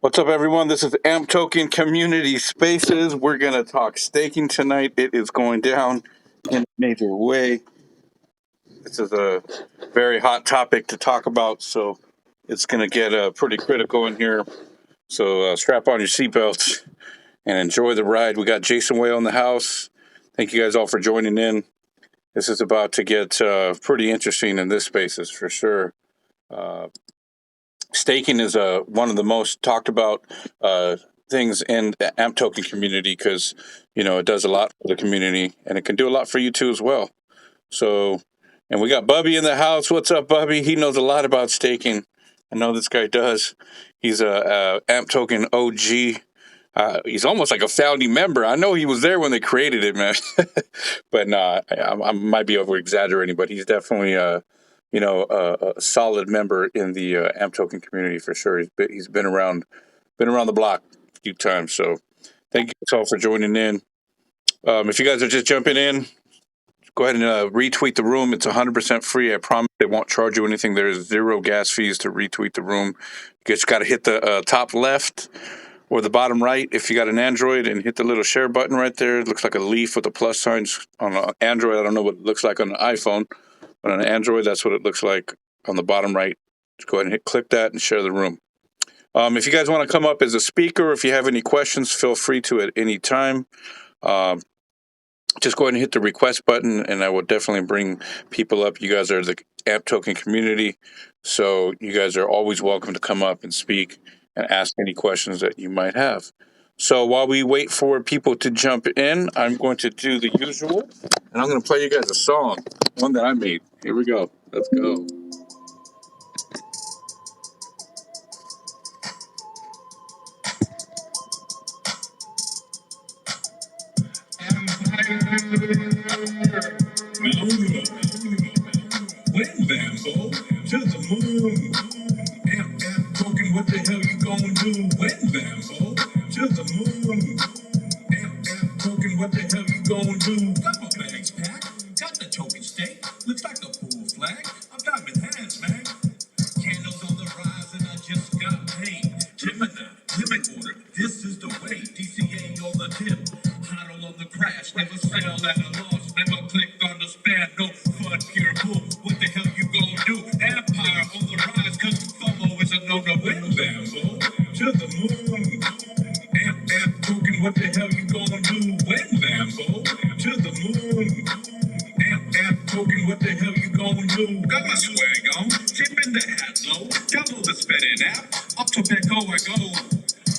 What's up, everyone? This is AMPToken Community Spaces. We're going to talk staking tonight. It is going down in a major way. This is a very hot topic to talk about, so it's going to get pretty critical in here. So strap on your seatbelts and enjoy the ride. We got Jason Whale in the house. Thank you guys all for joining in. This is about to get pretty interesting in this spaces for sure. Staking is one of the most talked about things in the AMPToken community because it does a lot for the community and it can do a lot for you too as well. So, and we got Bubby in the house. What's up, Bubby? He knows a lot about staking. I know this guy does. He's a AMPToken OG. He's almost like a founding member. I know he was there when they created it, man. But no, I might be over exaggerating. But he's definitely a solid member in the AMPToken community for sure. He's been around the block a few times. So thank you all for joining in. If you guys are just jumping in, go ahead and retweet the room. It's 100% free. I promise they won't charge you anything. There's zero gas fees to retweet the room. You just got to hit the top left or the bottom right if you got an Android and hit the little share button right there. It looks like a leaf with the plus signs on an Android. I don't know what it looks like on an iPhone, but on an Android, that's what it looks like on the bottom right. Just go ahead and click that and share the room. If you guys want to come up as a speaker, if you have any questions, feel free to at any time. Just go ahead and hit the request button, and I will definitely bring people up. You guys are the AMPToken community, so you guys are always welcome to come up and speak and ask any questions that you might have. So while we wait for people to jump in, I'm going to do the usual, and I'm going to play you guys a song, one that I made. Here we go. Let's go. When Bambo to the moon. AMPToken, what the hell you gonna do? When Bambo to the moon. AMPToken, what the hell you gonna do? Got my bags packed, got the token stake. Looks like a pool flag. I'm diving hands, man. Candles on the rise and I just got paid. Gemini, limit order, this is the way. DCA on the tip, hodl on the crash. Never sell at a loss, never click on the spam. No fun, pure bull. What the hell you gonna do? Empire on the rise, cause FOMO is a no-no. When Bambo to the moon. AMPToken, what the hell you gonna do? When Bambo to the moon. AMPToken, what the hell you gonna do? Got my swag on, tipping the hat low. Download the spending app, up to Becco I go.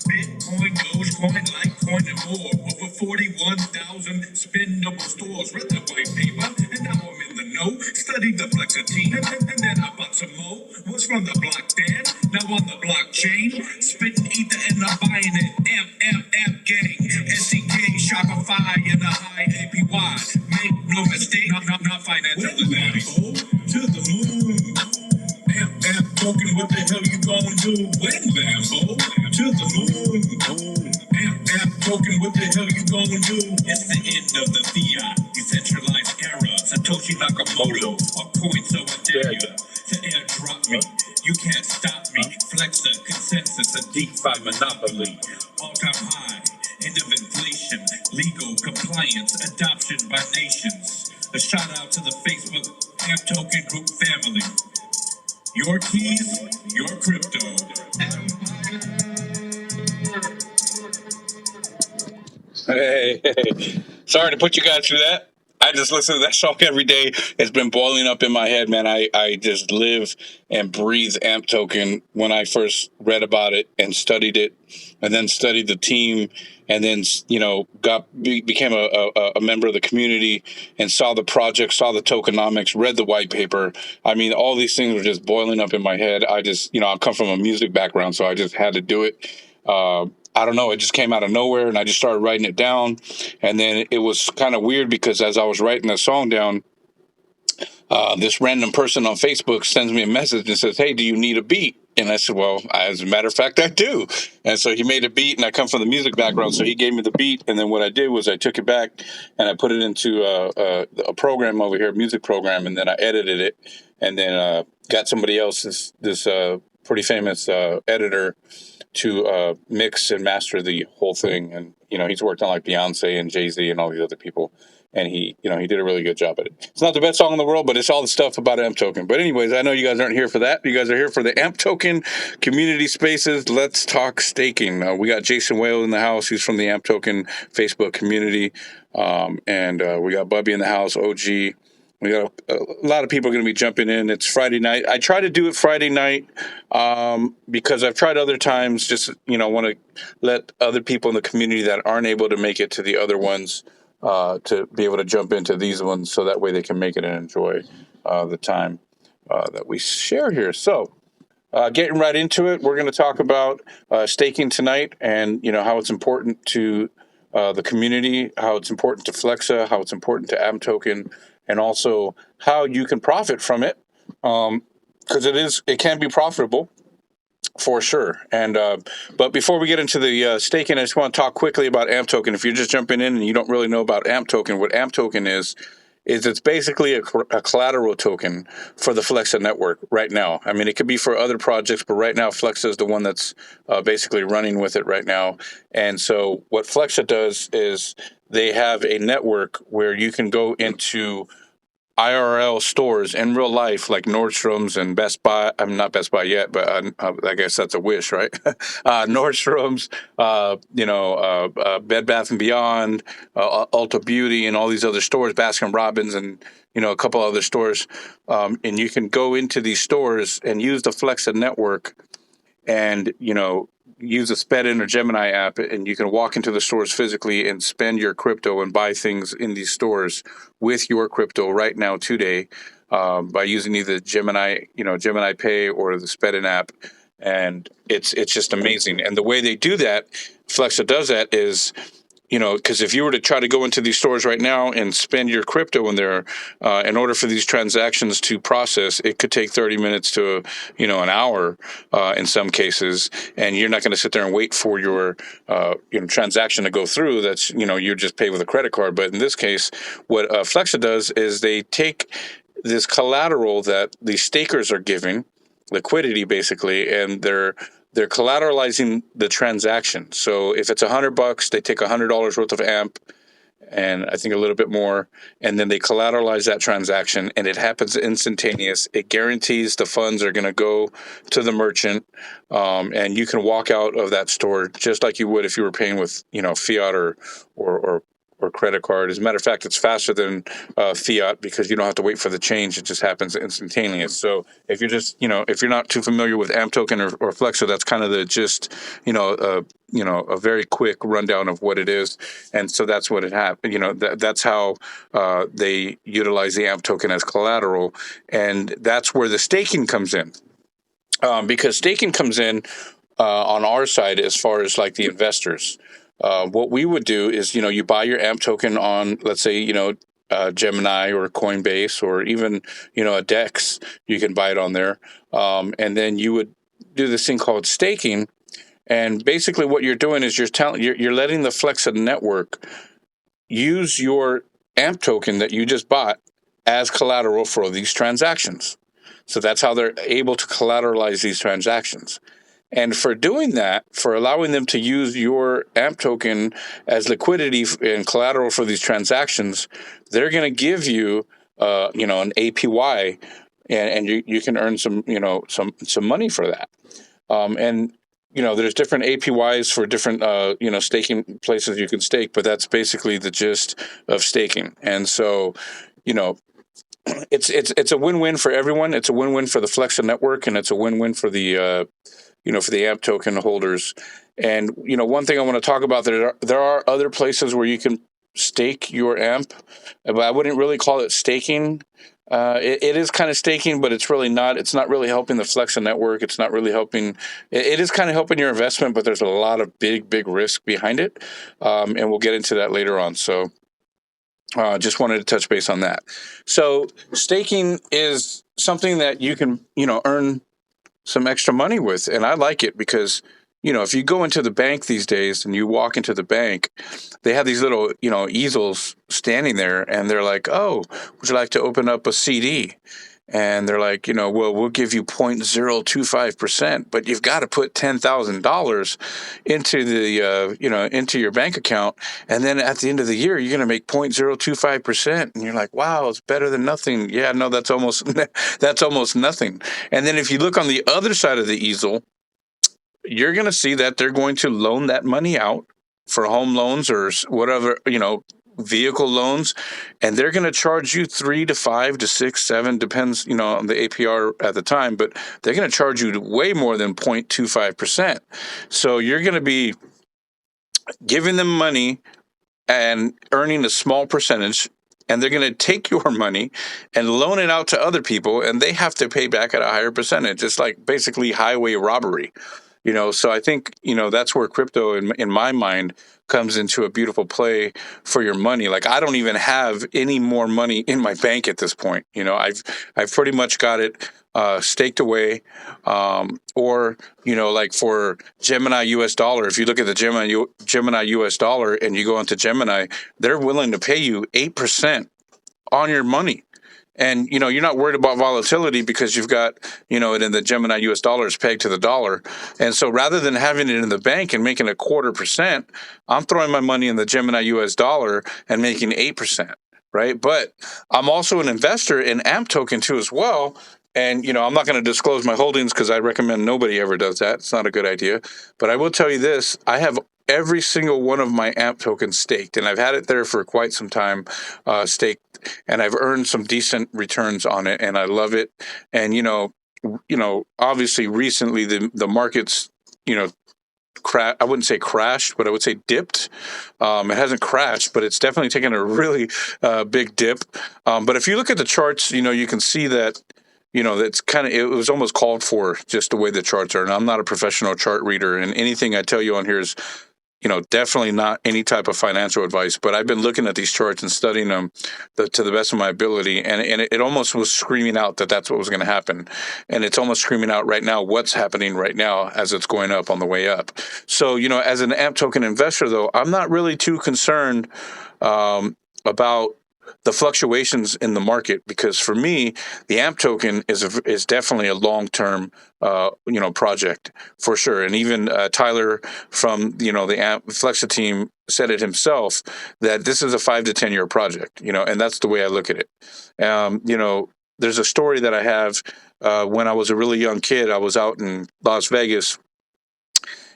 Bitcoin, Dogecoin, Litecoin, and more. Over 41,000 spendable stores. Read the white paper, and now I'm in the know. Studied the flexity, and then I bought some more. Was from the block then, now on the blockchain. Spitting ether and I'm buying it. AMP gang. SEK, Shopify, and a high APY. Make no mistake, not financial. To the moon. AMPToken, what the hell you gonna do? When Bambo to the moon. AMPToken, what the hell you gonna do? It's the end of the fiat decentralized era. Satoshi Nakamoto, a coin so I dare you to airdrop me. You can't stop me. Flex the consensus, a DeFi monopoly. All-time high, end of inflation, legal compliance, adoption by nations. A shout out to the Facebook AMPToken group family. Your keys, your crypto. Hey. Sorry to put you guys through that. I just listen to that song every day. It's been boiling up in my head, man. I just live and breathe AMPToken. When I first read about it and studied it, and then studied the team, and then became a member of the community and saw the project, saw the tokenomics, read the white paper. I mean, all these things were just boiling up in my head. I just, I come from a music background, so I just had to do it. I don't know, it just came out of nowhere, and I just started writing it down. And then it was kind of weird because as I was writing the song down, this random person on Facebook sends me a message and says, "Hey, do you need a beat?" And I said, "Well, as a matter of fact, I do." And so he made a beat, and I come from the music background, so he gave me the beat. And then what I did was I took it back and I put it into a program over here, a music program, and then I edited it, and then got somebody else, this pretty famous editor, mix and master the whole thing. And he's worked on like Beyonce and Jay-Z and all these other people, and he did a really good job at it. It's not the best song in the world, but it's all the stuff about AMPToken. But anyways, I know you guys aren't here for that. You guys are here for the AMPToken community spaces. Let's talk staking. We got Jason Whale in the house. He's from the AMPToken Facebook community, and we got Bubby in the house, OG. We got a lot of people going to be jumping in. It's Friday night. I try to do it Friday night because I've tried other times. Just want to let other people in the community that aren't able to make it to the other ones to be able to jump into these ones, so that way they can make it and enjoy the time that we share here. So, getting right into it, we're going to talk about staking tonight, and how it's important to the community, how it's important to Flexa, how it's important to AMPToken, and also how you can profit from it, because it can be profitable for sure. And but before we get into the staking, I just want to talk quickly about AMPToken. If you're just jumping in and you don't really know about AMPToken, what AMPToken is it's basically a collateral token for the Flexa network right now. I mean, it could be for other projects, but right now Flexa is the one that's basically running with it right now. And so what Flexa does is they have a network where you can go into IRL stores in real life, like Nordstrom's and Best Buy. I'm not Best Buy yet, but I guess that's a wish, right? Nordstrom's, Bed Bath and Beyond, Ulta Beauty, and all these other stores, Baskin Robbins, and a couple other stores. And you can go into these stores and use the Flexa network, and use a SPEDIN or Gemini app, and you can walk into the stores physically and spend your crypto and buy things in these stores with your crypto right now today by using either Gemini Pay or the SPEDIN app. And it's just amazing. And the way they do that, Flexa does that, is because if you were to try to go into these stores right now and spend your crypto in there, in order for these transactions to process, it could take 30 minutes to, an hour in some cases. And you're not going to sit there and wait for your, transaction to go through. That's, you just pay with a credit card. But in this case, what Flexa does is they take this collateral that the stakers are giving, liquidity basically, and they're collateralizing the transaction. So if it's $100, they take $100 worth of AMP, and I think a little bit more, and then they collateralize that transaction, and it happens instantaneous. It guarantees the funds are going to go to the merchant, and you can walk out of that store just like you would if you were paying with fiat or credit card. As a matter of fact, it's faster than fiat because you don't have to wait for the change. It just happens instantaneous. So if you're just, if you're not too familiar with AMPToken or Flexa, that's kind of the gist, a very quick rundown of what it is. And so that's what it happened. That's how they utilize the AMPToken as collateral. And that's where the staking comes in. Because staking comes in on our side as far as like the investors. What we would do is, you buy your AMPToken on, let's say, Gemini or Coinbase or even, a DEX. You can buy it on there. And then you would do this thing called staking. And basically what you're doing is you're letting the Flexa network use your AMPToken that you just bought as collateral for these transactions. So that's how they're able to collateralize these transactions. And for doing that, for allowing them to use your AMPToken as liquidity and collateral for these transactions, they're going to give you, an APY, and you can earn some money for that. And there's different APYs for different, staking places you can stake, but that's basically the gist of staking. And so, it's a win-win for everyone. It's a win-win for the Flexa network, and it's a win-win for the for the AMPToken holders. And one thing I want to talk about, there are other places where you can stake your AMP, but I wouldn't really call it staking. It is kind of staking, but it's really not. It's not really helping the Flexa network. It's not really helping. It is kind of helping your investment, but there's a lot of big risk behind it, and we'll get into that later on. So just wanted to touch base on that. So staking is something that you can earn some extra money with, and I like it because if you go into the bank these days and you walk into the bank, they have these little easels standing there, and they're like, "Oh, would you like to open up a CD?" and they're like, well, we'll give you 0.025%, but you've got to put $10,000 into the into your bank account, and then at the end of the year you're going to make 0.025%, and you're like, wow, it's better than nothing. Yeah, no, that's almost that's almost nothing. And then if you look on the other side of the easel, you're going to see that they're going to loan that money out for home loans or whatever, vehicle loans, and they're going to charge you 3 to 5 to 6, 7, depends, on the APR at the time, but they're going to charge you way more than 0.25%. So you're going to be giving them money and earning a small percentage, and they're going to take your money and loan it out to other people, and they have to pay back at a higher percentage. It's like basically highway robbery. So I think, that's where crypto in my mind comes into a beautiful play for your money. Like, I don't even have any more money in my bank at this point. I've pretty much got it staked away, or like for Gemini US dollar. If you look at the Gemini US dollar and you go into Gemini, they're willing to pay you 8% on your money. And you're not worried about volatility because you've got it in the Gemini US dollars pegged to the dollar. And so rather than having it in the bank and making 0.25%, I'm throwing my money in the Gemini US dollar and making 8%. Right. But I'm also an investor in AMPToken too as well. And I'm not going to disclose my holdings because I recommend nobody ever does that. It's not a good idea. But I will tell you this: I have every single one of my AMP tokens staked, and I've had it there for quite some time, staked, and I've earned some decent returns on it, and I love it. And obviously, recently the markets, I wouldn't say crashed, but I would say dipped. It hasn't crashed, but it's definitely taken a really big dip. But if you look at the charts, you can see that. That's it was almost called for, just the way the charts are. And I'm not a professional chart reader, and anything I tell you on here is definitely not any type of financial advice, but I've been looking at these charts and studying them to the best of my ability. And it almost was screaming out that that's what was going to happen. And it's almost screaming out right now what's happening right now as it's going up on the way up. So, as an AMP token investor, though, I'm not really too concerned about the fluctuations in the market, because for me, the AMP token is definitely a long-term project for sure. And even Tyler from the AMP Flexa team said it himself that this is a 5 to 10 year project. And that's the way I look at it. There's a story that I have. When I was a really young kid, I was out in Las Vegas.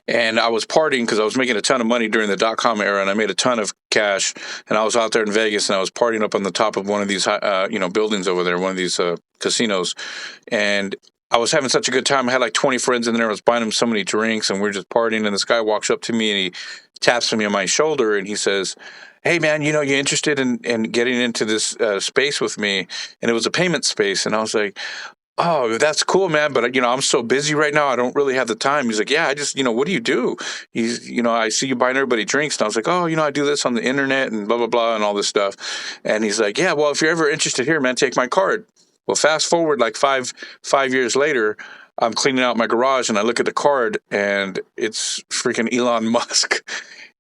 And I was partying because I was making a ton of money during the .com era, and I made a ton of cash. And I was out there in Vegas, and I was partying up on the top of one of these, buildings over there, one of these casinos. And I was having such a good time. I had like 20 friends in there. I was buying them so many drinks, and we were just partying. And this guy walks up to me, and he taps me on my shoulder, and he says, "Hey, man, you interested in getting into this space with me?" And it was a payment space. And I was like, "Oh, that's cool, man. But, I'm so busy right now. I don't really have the time." He's like, "Yeah, I just, what do you do?" He's, "I see you buying everybody drinks." And I was like, "Oh, I do this on the internet and blah, blah, blah, and all this stuff." And he's like, "Yeah, well, if you're ever interested here, man, take my card." Well, fast forward like five years later, I'm cleaning out my garage and I look at the card and it's freaking Elon Musk.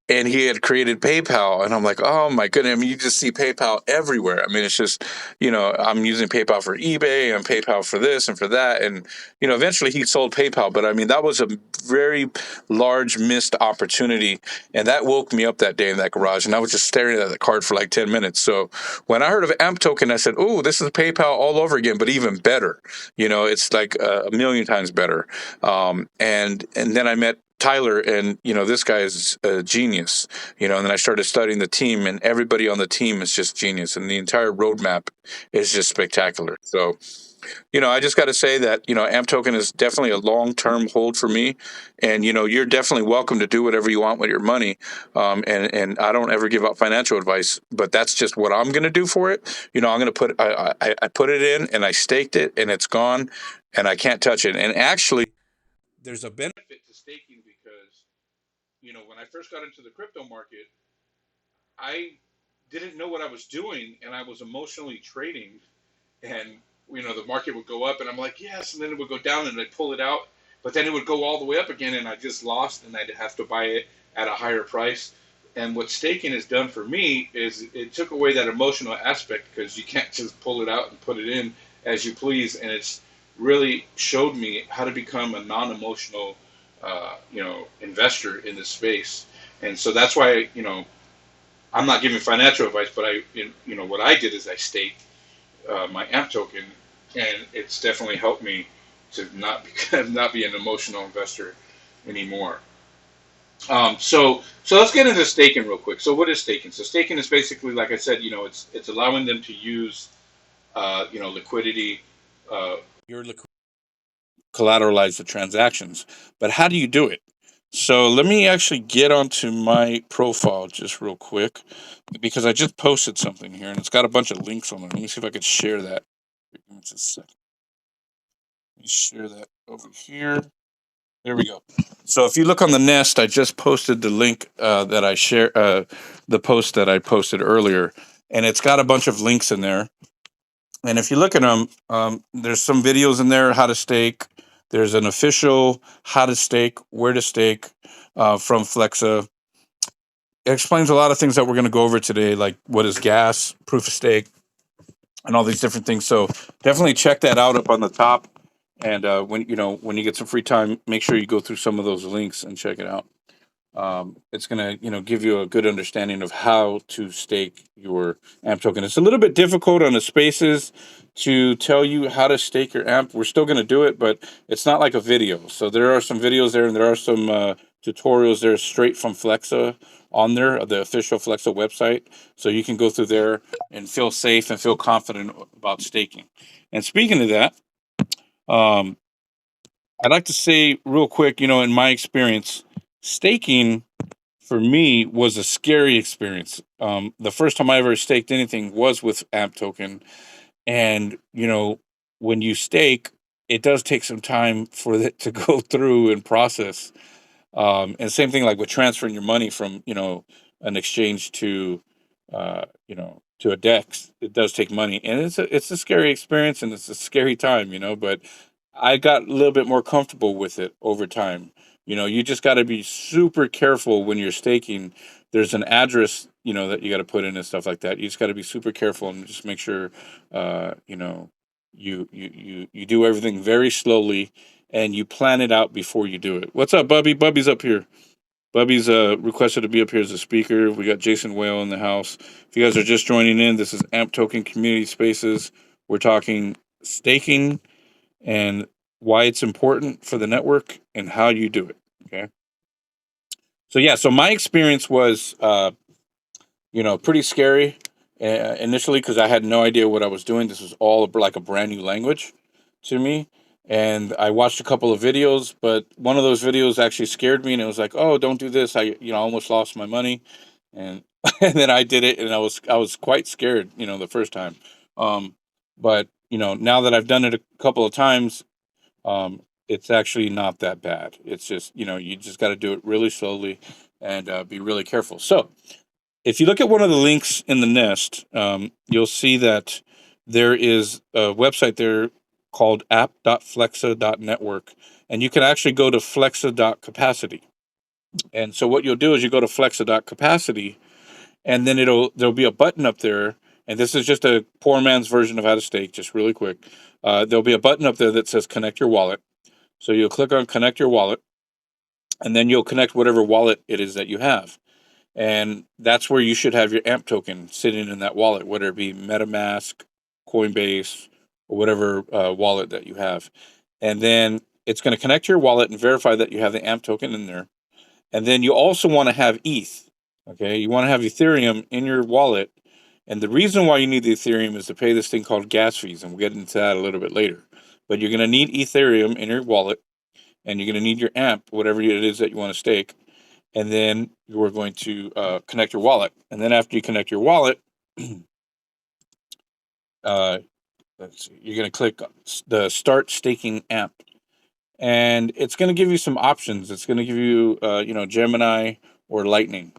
And he had created PayPal, and I'm like, oh my goodness! I mean, you just see PayPal everywhere. I mean, it's just, I'm using PayPal for eBay and PayPal for this and for that, and eventually he sold PayPal. But I mean, that was a very large missed opportunity, and that woke me up that day in that garage. And I was just staring at the card for like 10 minutes. So when I heard of AMPToken, I said, "Oh, this is PayPal all over again, but even better. It's like a million times better." And then I met Tyler, and this guy is a genius. And then I started studying the team, and everybody on the team is just genius, and the entire roadmap is just spectacular. So I just got to say that AMPToken is definitely a long-term hold for me, and you're definitely welcome to do whatever you want with your money. And I don't ever give out financial advice, but that's just what I'm going to do for it. I'm going to I put it in, and I staked it, and it's gone, and I can't touch it. And actually, there's a benefit to staking because, when I first got into the crypto market, I didn't know what I was doing, and I was emotionally trading, and the market would go up, and I'm like, yes, and then it would go down, and I'd pull it out, but then it would go all the way up again, and I just lost, and I'd have to buy it at a higher price. And what staking has done for me is it took away that emotional aspect, because you can't just pull it out and put it in as you please, and it's really showed me how to become a non-emotional, investor in this space. And so that's why, I'm not giving financial advice, but what I did is I staked my AMP token, and it's definitely helped me to not be, not be an emotional investor anymore. So let's get into staking real quick. So what is staking? So staking is basically, like I said, it's allowing them to use liquidity, your liquidity, collateralize the transactions. But how do you do it? So let me actually get onto my profile just real quick, because I just posted something here and it's got a bunch of links on it. Let me see if I could share that. Give me just a second. Let me share that over here. There we go. So if you look on the Nest, I just posted the link that I share, the post that I posted earlier, and it's got a bunch of links in there. And if you look at them, there's some videos in there how to stake. There's an official how to stake, where to stake from Flexa. It explains a lot of things that we're going to go over today, like what is gas, proof of stake, and all these different things. So definitely check that out up on the top. And when you get some free time, make sure you go through some of those links and check it out. It's gonna give you a good understanding of how to stake your AMP token. It's a little bit difficult on the spaces to tell you how to stake your AMP. We're still gonna do it, but it's not like a video. So there are some videos there, and there are some tutorials there straight from Flexa on there, the official Flexa website. So you can go through there and feel safe and feel confident about staking. And speaking of that, um, I'd like to say real quick, in my experience, staking for me was a scary experience. The first time I ever staked anything was with AMPToken, and when you stake, it does take some time for it to go through and process. And same thing like with transferring your money from an exchange to a DEX. It does take money, and it's a scary experience, and it's a scary time, But I got a little bit more comfortable with it over time. You just got to be super careful when you're staking. There's an address, that you got to put in and stuff like that. You just got to be super careful and just make sure, you do everything very slowly, and you plan it out before you do it. What's up, Bubby? Bubby's up here. Bubby's requested to be up here as a speaker. We got Jason Whale in the house. If you guys are just joining in, this is AMP Token Community Spaces. We're talking staking and why it's important for the network and how you do it. Okay. So yeah, so my experience was, pretty scary initially, because I had no idea what I was doing. This was all like a brand new language to me. And I watched a couple of videos, but one of those videos actually scared me, and it was like, "Oh, don't do this." I almost lost my money, and and then I did it, and I was quite scared, the first time. But now that I've done it a couple of times, it's actually not that bad. It's just you just got to do it really slowly and be really careful. So if you look at one of the links in the Nest, you'll see that there is a website there called app.flexa.network, and you can actually go to flexa.capacity. And so what you'll do is you go to flexa.capacity, and then there'll be a button up there, and this is just a poor man's version of how to stake, just really quick. There'll be a button up there that says connect your wallet. So you'll click on connect your wallet, and then you'll connect whatever wallet it is that you have. And that's where you should have your AMP token sitting in that wallet, whether it be Metamask, Coinbase, or whatever wallet that you have. And then it's going to connect to your wallet and verify that you have the AMP token in there. And then you also want to have ETH. Okay, you want to have Ethereum in your wallet. And the reason why you need the Ethereum is to pay this thing called gas fees, and we'll get into that a little bit later. But you're going to need Ethereum in your wallet, and you're going to need your AMP, whatever it is that you want to stake. And then you're going to connect your wallet. And then after you connect your wallet, you're going to click the Start Staking AMP. And it's going to give you some options. It's going to give you, Gemini or Lightning.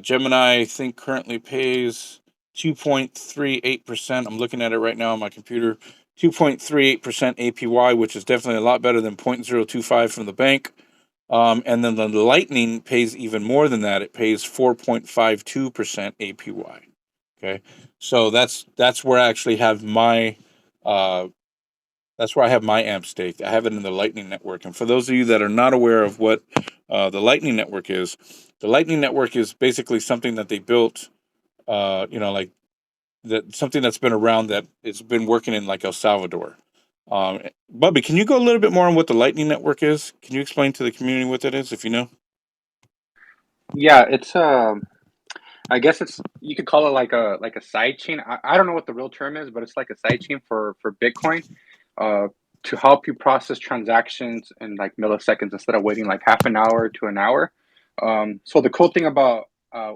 Gemini, I think, currently pays 2.38%. I'm looking at it right now on my computer. 2.38% APY, which is definitely a lot better than 0.025 from the bank. And then the Lightning pays even more than that. It pays 4.52% APY. Okay, so that's where I actually have my Uh, that's where I have my AMP staked. I have it in the Lightning Network. And for those of you that are not aware of what the Lightning Network is, the Lightning Network is basically something that they built, like that something that's been around that it's been working in like El Salvador. Bubby, can you go a little bit more on what the Lightning Network is? Can you explain to the community what that is, if you know? Yeah, it's I guess it's you could call it like a side chain. I don't know what the real term is, but it's like a side chain for Bitcoin, uh, to help you process transactions in like milliseconds instead of waiting like half an hour to an hour. So the cool thing about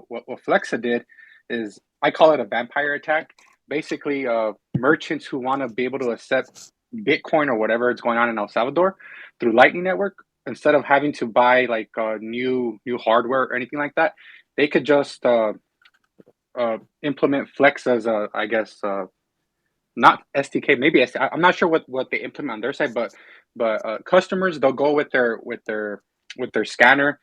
what Flexa did is I call it a vampire attack. Basically, merchants who want to be able to accept Bitcoin or whatever is going on in El Salvador through Lightning Network, instead of having to buy like new hardware or anything like that, they could just implement Flex as a, I guess, not SDK, maybe I'm not sure what they implement on their side, but customers, they'll go with their scanner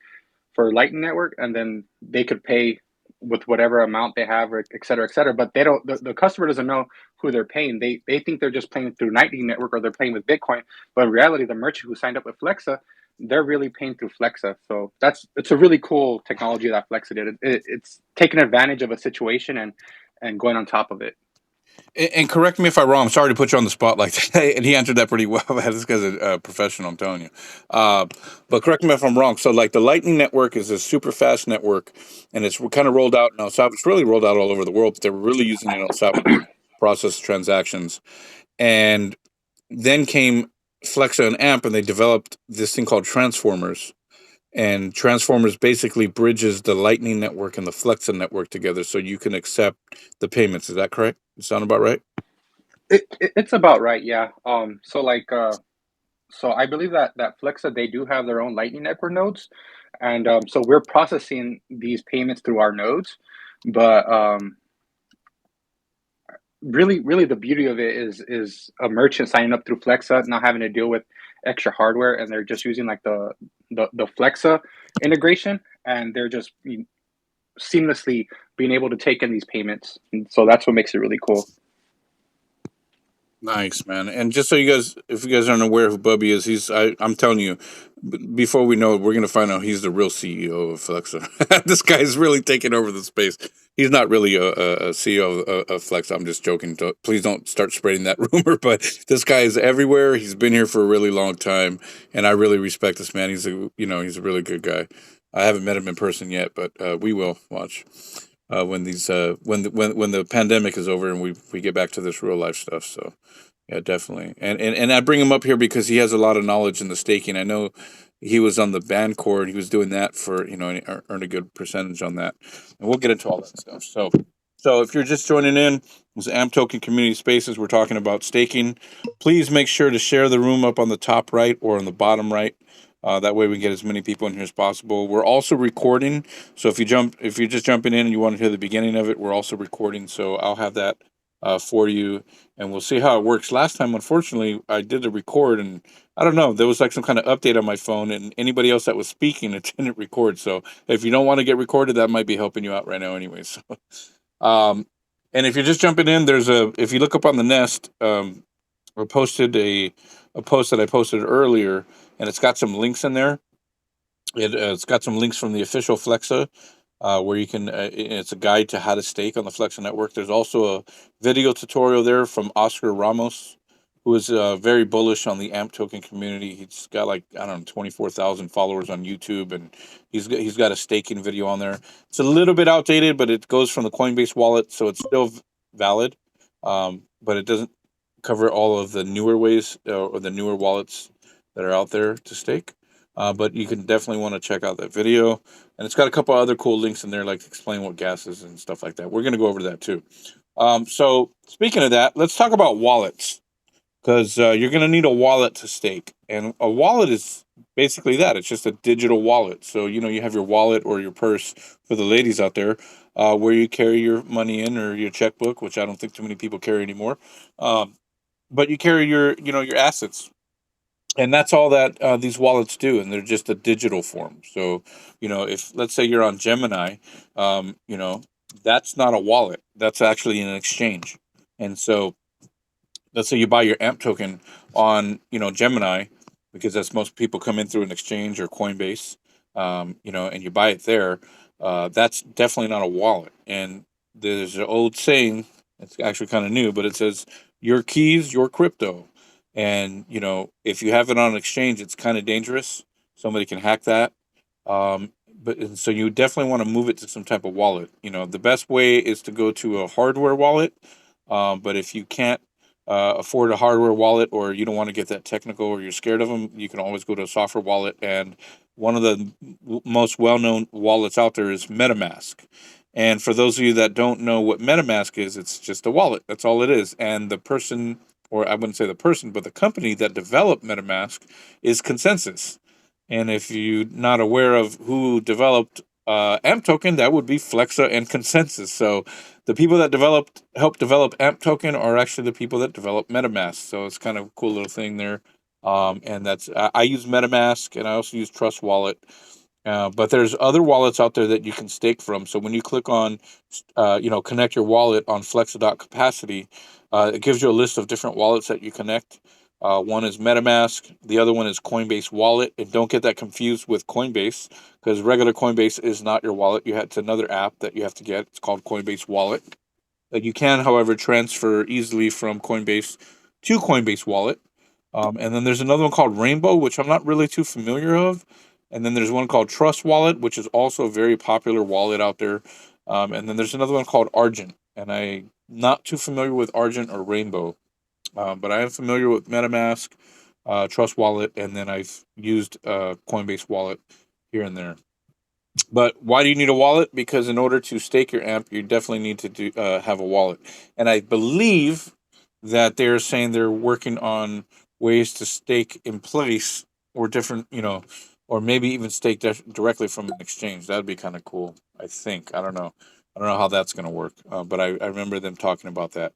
for Lightning Network, and then they could pay with whatever amount they have, or et cetera, et cetera. But they don't. The customer doesn't know who they're paying. They think they're just paying through Lightning Network or they're paying with Bitcoin. But in reality, the merchant who signed up with Flexa, they're really paying through Flexa. So it's a really cool technology that Flexa did. It's taking advantage of a situation and going on top of it. And correct me if I'm wrong. I'm sorry to put you on the spot like that. And he answered that pretty well. This guy's a professional, I'm telling you. Uh, but correct me if I'm wrong. So, like, the Lightning Network is a super fast network, and it's kind of rolled out in El Salvador. It's really rolled out all over the world, but they were really using it in El Salvador to process transactions. And then came Flexa and AMP, and they developed this thing called Transformers. And Transformers basically bridges the Lightning Network and the Flexa network together, so you can accept the payments. Is that correct? Sound about right? It's about right, yeah. So I believe that Flexa, they do have their own Lightning Network nodes, and so we're processing these payments through our nodes. But really, the beauty of it is a merchant signing up through Flexa, not having to deal with extra hardware, and they're just using like the Flexa integration, and they're just seamlessly being able to take in these payments. And so that's what makes it really cool. Nice, man. And just so you guys, if you guys aren't aware who Bubby is, I'm telling you, before we know it, we're going to find out he's the real CEO of Flexa. This guy's really taking over the space. He's not really a CEO of Flex. I'm just joking. Please don't start spreading that rumor. But this guy is everywhere. He's been here for a really long time, and I really respect this man. He's a really good guy. I haven't met him in person yet, but we will watch when when the pandemic is over and we get back to this real life stuff. So yeah, definitely. And I bring him up here because he has a lot of knowledge in the staking. I know he was on the band core. He was doing that for and he earned a good percentage on that. And we'll get into all that stuff. So if you're just joining in, this AMPToken Community Spaces, we're talking about staking. Please make sure to share the room up on the top right or on the bottom right. That way we get as many people in here as possible. We're also recording, so if you're just jumping in and you want to hear the beginning of it, we're also recording. So I'll have that for you, and we'll see how it works. Last time, unfortunately, I did the record, and I don't know, there was like some kind of update on my phone, and anybody else that was speaking, it didn't record. So if you don't want to get recorded, that might be helping you out right now, anyway. So, um, and if you're just jumping in, if you look up on the Nest, I posted a post that I posted earlier, and it's got some links in there. It's got some links from the official Flexa, where you can. It's a guide to how to stake on the Flexa network. There's also a video tutorial there from Oscar Ramos, who is very bullish on the AMPToken community. He's got like, I don't know, 24,000 followers on YouTube, and he's got a staking video on there. It's a little bit outdated, but it goes from the Coinbase wallet, so it's still valid. But it doesn't cover all of the newer ways or the newer wallets that are out there to stake. But you can definitely want to check out that video, and it's got a couple other cool links in there, like explain what gas is and stuff like that. We're going to go over that too. So speaking of that, let's talk about wallets, because you're going to need a wallet to stake, and a wallet is basically that. It's just a digital wallet. So you have your wallet or your purse for the ladies out there, where you carry your money in, or your checkbook, which I don't think too many people carry anymore. Um, but you carry your assets, and that's all that these wallets do, and they're just a digital form. So if, let's say, you're on Gemini, um, you know that's not a wallet, that's actually an exchange. And so let's say you buy your AMP token on Gemini, because that's most people come in through an exchange or Coinbase, and you buy it there. That's definitely not a wallet. And there's an old saying. It's actually kind of new, but it says your keys, your crypto. And if you have it on an exchange, it's kind of dangerous. Somebody can hack that. But and so you definitely want to move it to some type of wallet. The best way is to go to a hardware wallet. But if you can't afford a hardware wallet, or you don't want to get that technical, or you're scared of them, you can always go to a software wallet. And one of the most well-known wallets out there is Metamask. And for those of you that don't know what Metamask is, it's just a wallet. That's all it is. And the person, or I wouldn't say the person, but the company that developed Metamask is Consensus. And if you're not aware of who developed AMPToken, that would be Flexa and Consensus. So the people that helped develop AMPToken are actually the people that developed MetaMask. So it's kind of a cool little thing there. And I use MetaMask, and I also use Trust Wallet. But there's other wallets out there that you can stake from. So when you click on, connect your wallet on Flexa.capacity, it gives you a list of different wallets that you connect. One is MetaMask. The other one is Coinbase Wallet. And don't get that confused with Coinbase, because regular Coinbase is not your wallet. It's another app that you have to get. It's called Coinbase Wallet. You can, however, transfer easily from Coinbase to Coinbase Wallet. And then there's another one called Rainbow, which I'm not really too familiar of. And then there's one called Trust Wallet, which is also a very popular wallet out there. And then there's another one called Argent, and I'm not too familiar with Argent or Rainbow. But I am familiar with MetaMask, Trust Wallet, and then I've used Coinbase Wallet here and there. But why do you need a wallet? Because in order to stake your AMP, you definitely need to have a wallet. And I believe that they're saying they're working on ways to stake in place, or different, or maybe even stake directly from an exchange. That'd be kind of cool. I think. I don't know. I don't know how that's going to work. But I remember them talking about that.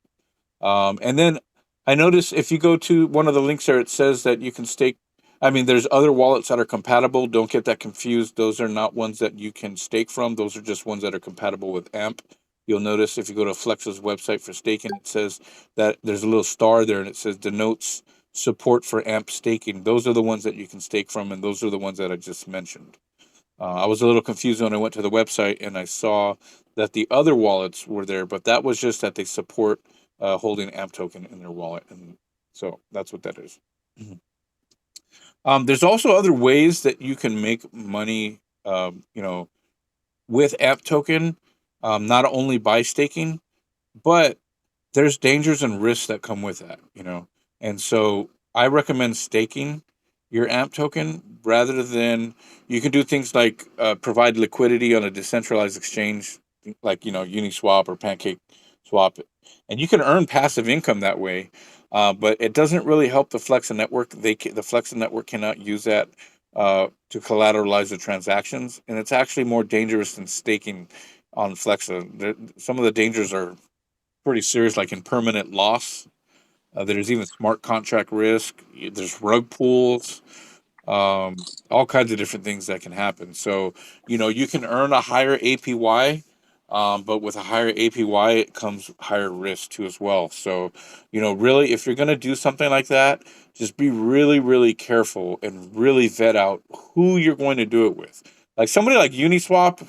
And then I notice if you go to one of the links there, it says that you can stake. I mean, there's other wallets that are compatible. Don't get that confused. Those are not ones that you can stake from. Those are just ones that are compatible with AMP. You'll notice if you go to Flex's website for staking, it says that there's a little star there, and it says denotes support for AMP staking. Those are the ones that you can stake from, and those are the ones that I just mentioned. I was a little confused when I went to the website and I saw that the other wallets were there, but that was just that they support holding AMPToken in their wallet, and so that's what that is. There's also other ways that you can make money, with AMPToken, not only by staking, but there's dangers and risks that come with that. And so I recommend staking your AMPToken rather than, you can do things like provide liquidity on a decentralized exchange like Uniswap or Pancake Swap, and you can earn passive income that way. But it doesn't really help the Flexa network. The Flexa network cannot use that to collateralize the transactions, and it's actually more dangerous than staking on Flexa. Some of the dangers are pretty serious, like impermanent loss. There's even smart contract risk. There's rug pulls, all kinds of different things that can happen. So, you can earn a higher APY, but with a higher APY, it comes higher risk too as well. So, really, if you're going to do something like that, just be really, really careful and really vet out who you're going to do it with. Like somebody like Uniswap,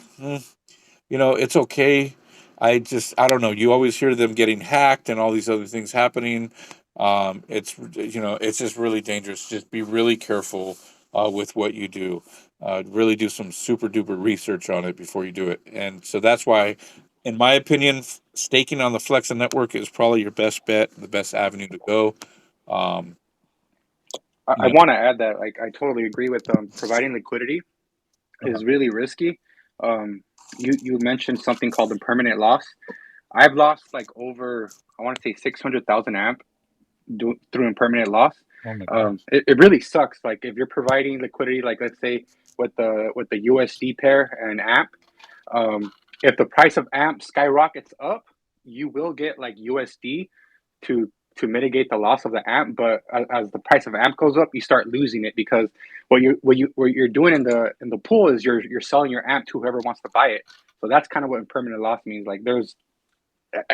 it's okay. I don't know. You always hear them getting hacked and all these other things happening. It's just really dangerous. Just be really careful with what you do. Really do some super duper research on it before you do it. And so that's why, in my opinion, staking on the Flexa network is probably your best bet, the best avenue to go. Um, I want to add that, like, I totally agree with providing liquidity is really risky. You mentioned something called impermanent loss. I've lost like over, I want to say 600,000 AMP through impermanent loss. oh my god. It really sucks. Like if you're providing liquidity, like let's say with the USD pair and AMP, if the price of AMP skyrockets up, you will get like USD to mitigate the loss of the AMP. But as the price of AMP goes up, you start losing it, because what you're doing in the pool is you're selling your AMP to whoever wants to buy it. So that's kind of what impermanent loss means. Like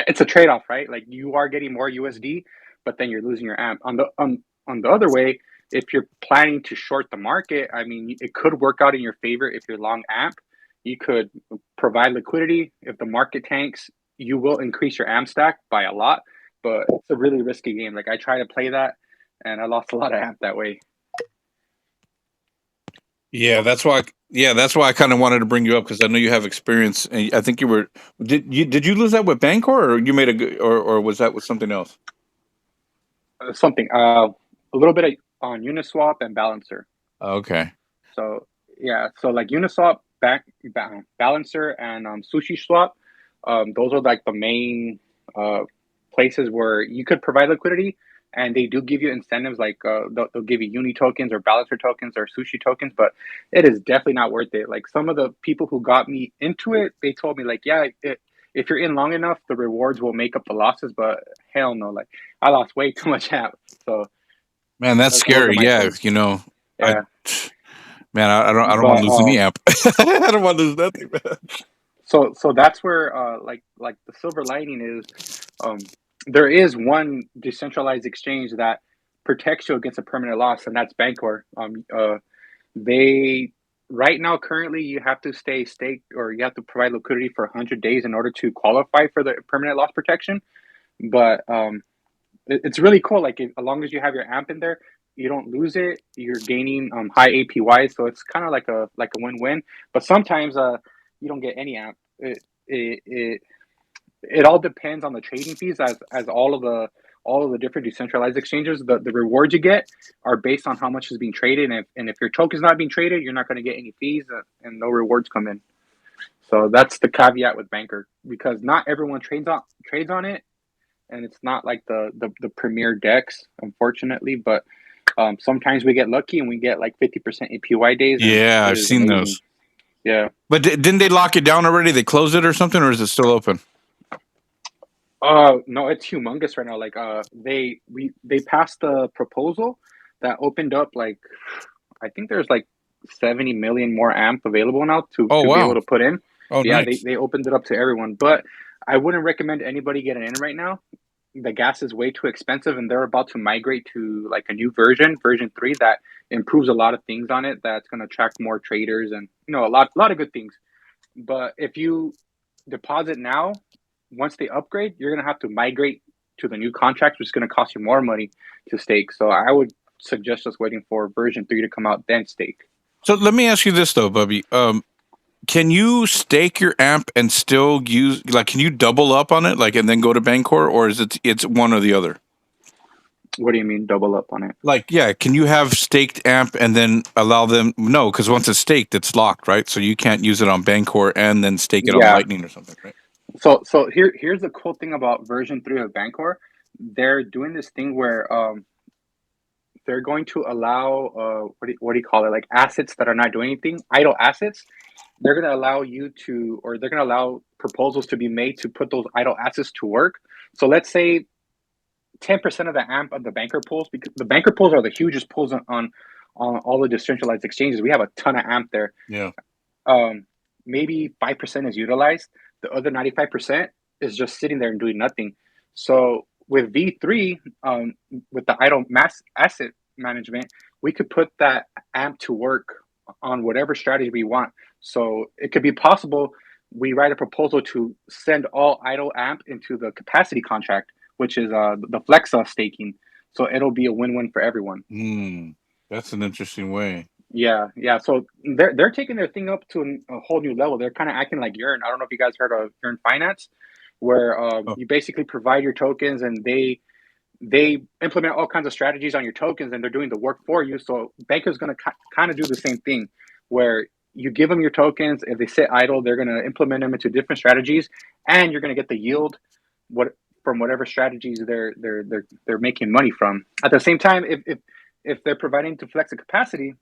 it's a trade off, right? Like you are getting more USD, but then you're losing your amp. On the other way, if you're planning to short the market, I mean, it could work out in your favor if you're long amp. You could provide liquidity. If the market tanks, you will increase your amp stack by a lot, but it's a really risky game. Like I tried to play that, and I lost a lot of amp that way. Yeah, that's why. Yeah, that's why I kind of wanted to bring you up because I know you have experience. And I think you were. Did you lose that with Bancor, or you made or was that with something else? Something a little bit on Uniswap and Balancer. Okay. So yeah, so like Uniswap, Balancer, and Sushi Swap, those are like the main places where you could provide liquidity, and they do give you incentives like they'll give you Uni tokens or Balancer tokens or Sushi tokens, but it is definitely not worth it. Like some of the people who got me into it, they told me like, yeah, if you're in long enough, the rewards will make up the losses, but hell no, like I lost way too much amp. So Man, that's those are scary. my Yeah, things. I Yeah, man, I don't want but to lose any amp. I don't want to lose nothing, man. so that's where like the silver lining is, there is one decentralized exchange that protects you against a permanent loss, and that's Bancor. They right now currently you have to stay staked or you have to provide liquidity for 100 days in order to qualify for the permanent loss protection. But it's really cool. Like as long as you have your amp in there, you don't lose it. You're gaining high APY, so it's kind of like a win-win. But sometimes you don't get any amp. It all depends on the trading fees, as all of the different decentralized exchanges. The rewards you get are based on how much is being traded, and if your token's not being traded, you're not going to get any fees, and no rewards come in. So that's the caveat with Banker, because not everyone trades on it, and it's not like the premier decks, unfortunately. But sometimes we get lucky and we get like 50% APY days, and Yeah, it I've is seen amazing. those. Yeah. But didn't they lock it down already? They closed it or something, or is it still open? No, it's humongous right now. Like they passed the proposal that opened up like I think there's like 70 million more amp available now Oh to be able wow. to put in. Oh Yeah, nice. they opened it up to everyone, but I wouldn't recommend anybody getting in right now. The gas is way too expensive, and they're about to migrate to like a new version 3, that improves a lot of things on it. That's going to attract more traders and a lot of good things. But if you deposit now, once they upgrade, you're gonna have to migrate to the new contract, which is gonna cost you more money to stake. So I would suggest just waiting for version 3 to come out, then stake. So let me ask you this though, Bubby. Can you stake your amp and still use can you double up on it and then go to Bancor, or is it's one or the other? What do you mean double up on it? Yeah, can you have staked amp and then allow them? No, because once it's staked, it's locked, right? So you can't use it on Bancor and then stake it on Yeah. Lightning or something, right? So here's the cool thing about version 3 of Bancor. They're doing this thing where they're going to allow what do you call it, like assets that are not doing anything, idle assets. They're going to allow you to, or they're going to allow proposals to be made to put those idle assets to work. So let's say 10% of the amp of the banker pools, because the banker pools are the hugest pools on all the decentralized exchanges. We have a ton of amp there. Yeah. Maybe 5% is utilized. The other 95% is just sitting there and doing nothing. So with V3, with the idle mass asset management, we could put that amp to work on whatever strategy we want. So it could be possible we write a proposal to send all idle amp into the capacity contract, which is the Flexa staking. So it'll be a win-win for everyone. That's an interesting way. Yeah. So they're taking their thing up to a whole new level. They're kind of acting like Yearn. I don't know if you guys heard of Yearn Finance, where you basically provide your tokens, and they implement all kinds of strategies on your tokens, and they're doing the work for you. So Banker's going to kind of do the same thing, where you give them your tokens. If they sit idle, they're going to implement them into different strategies, and you're going to get the yield from whatever strategies they're making money from. At the same time, if they're providing to Flexa capacity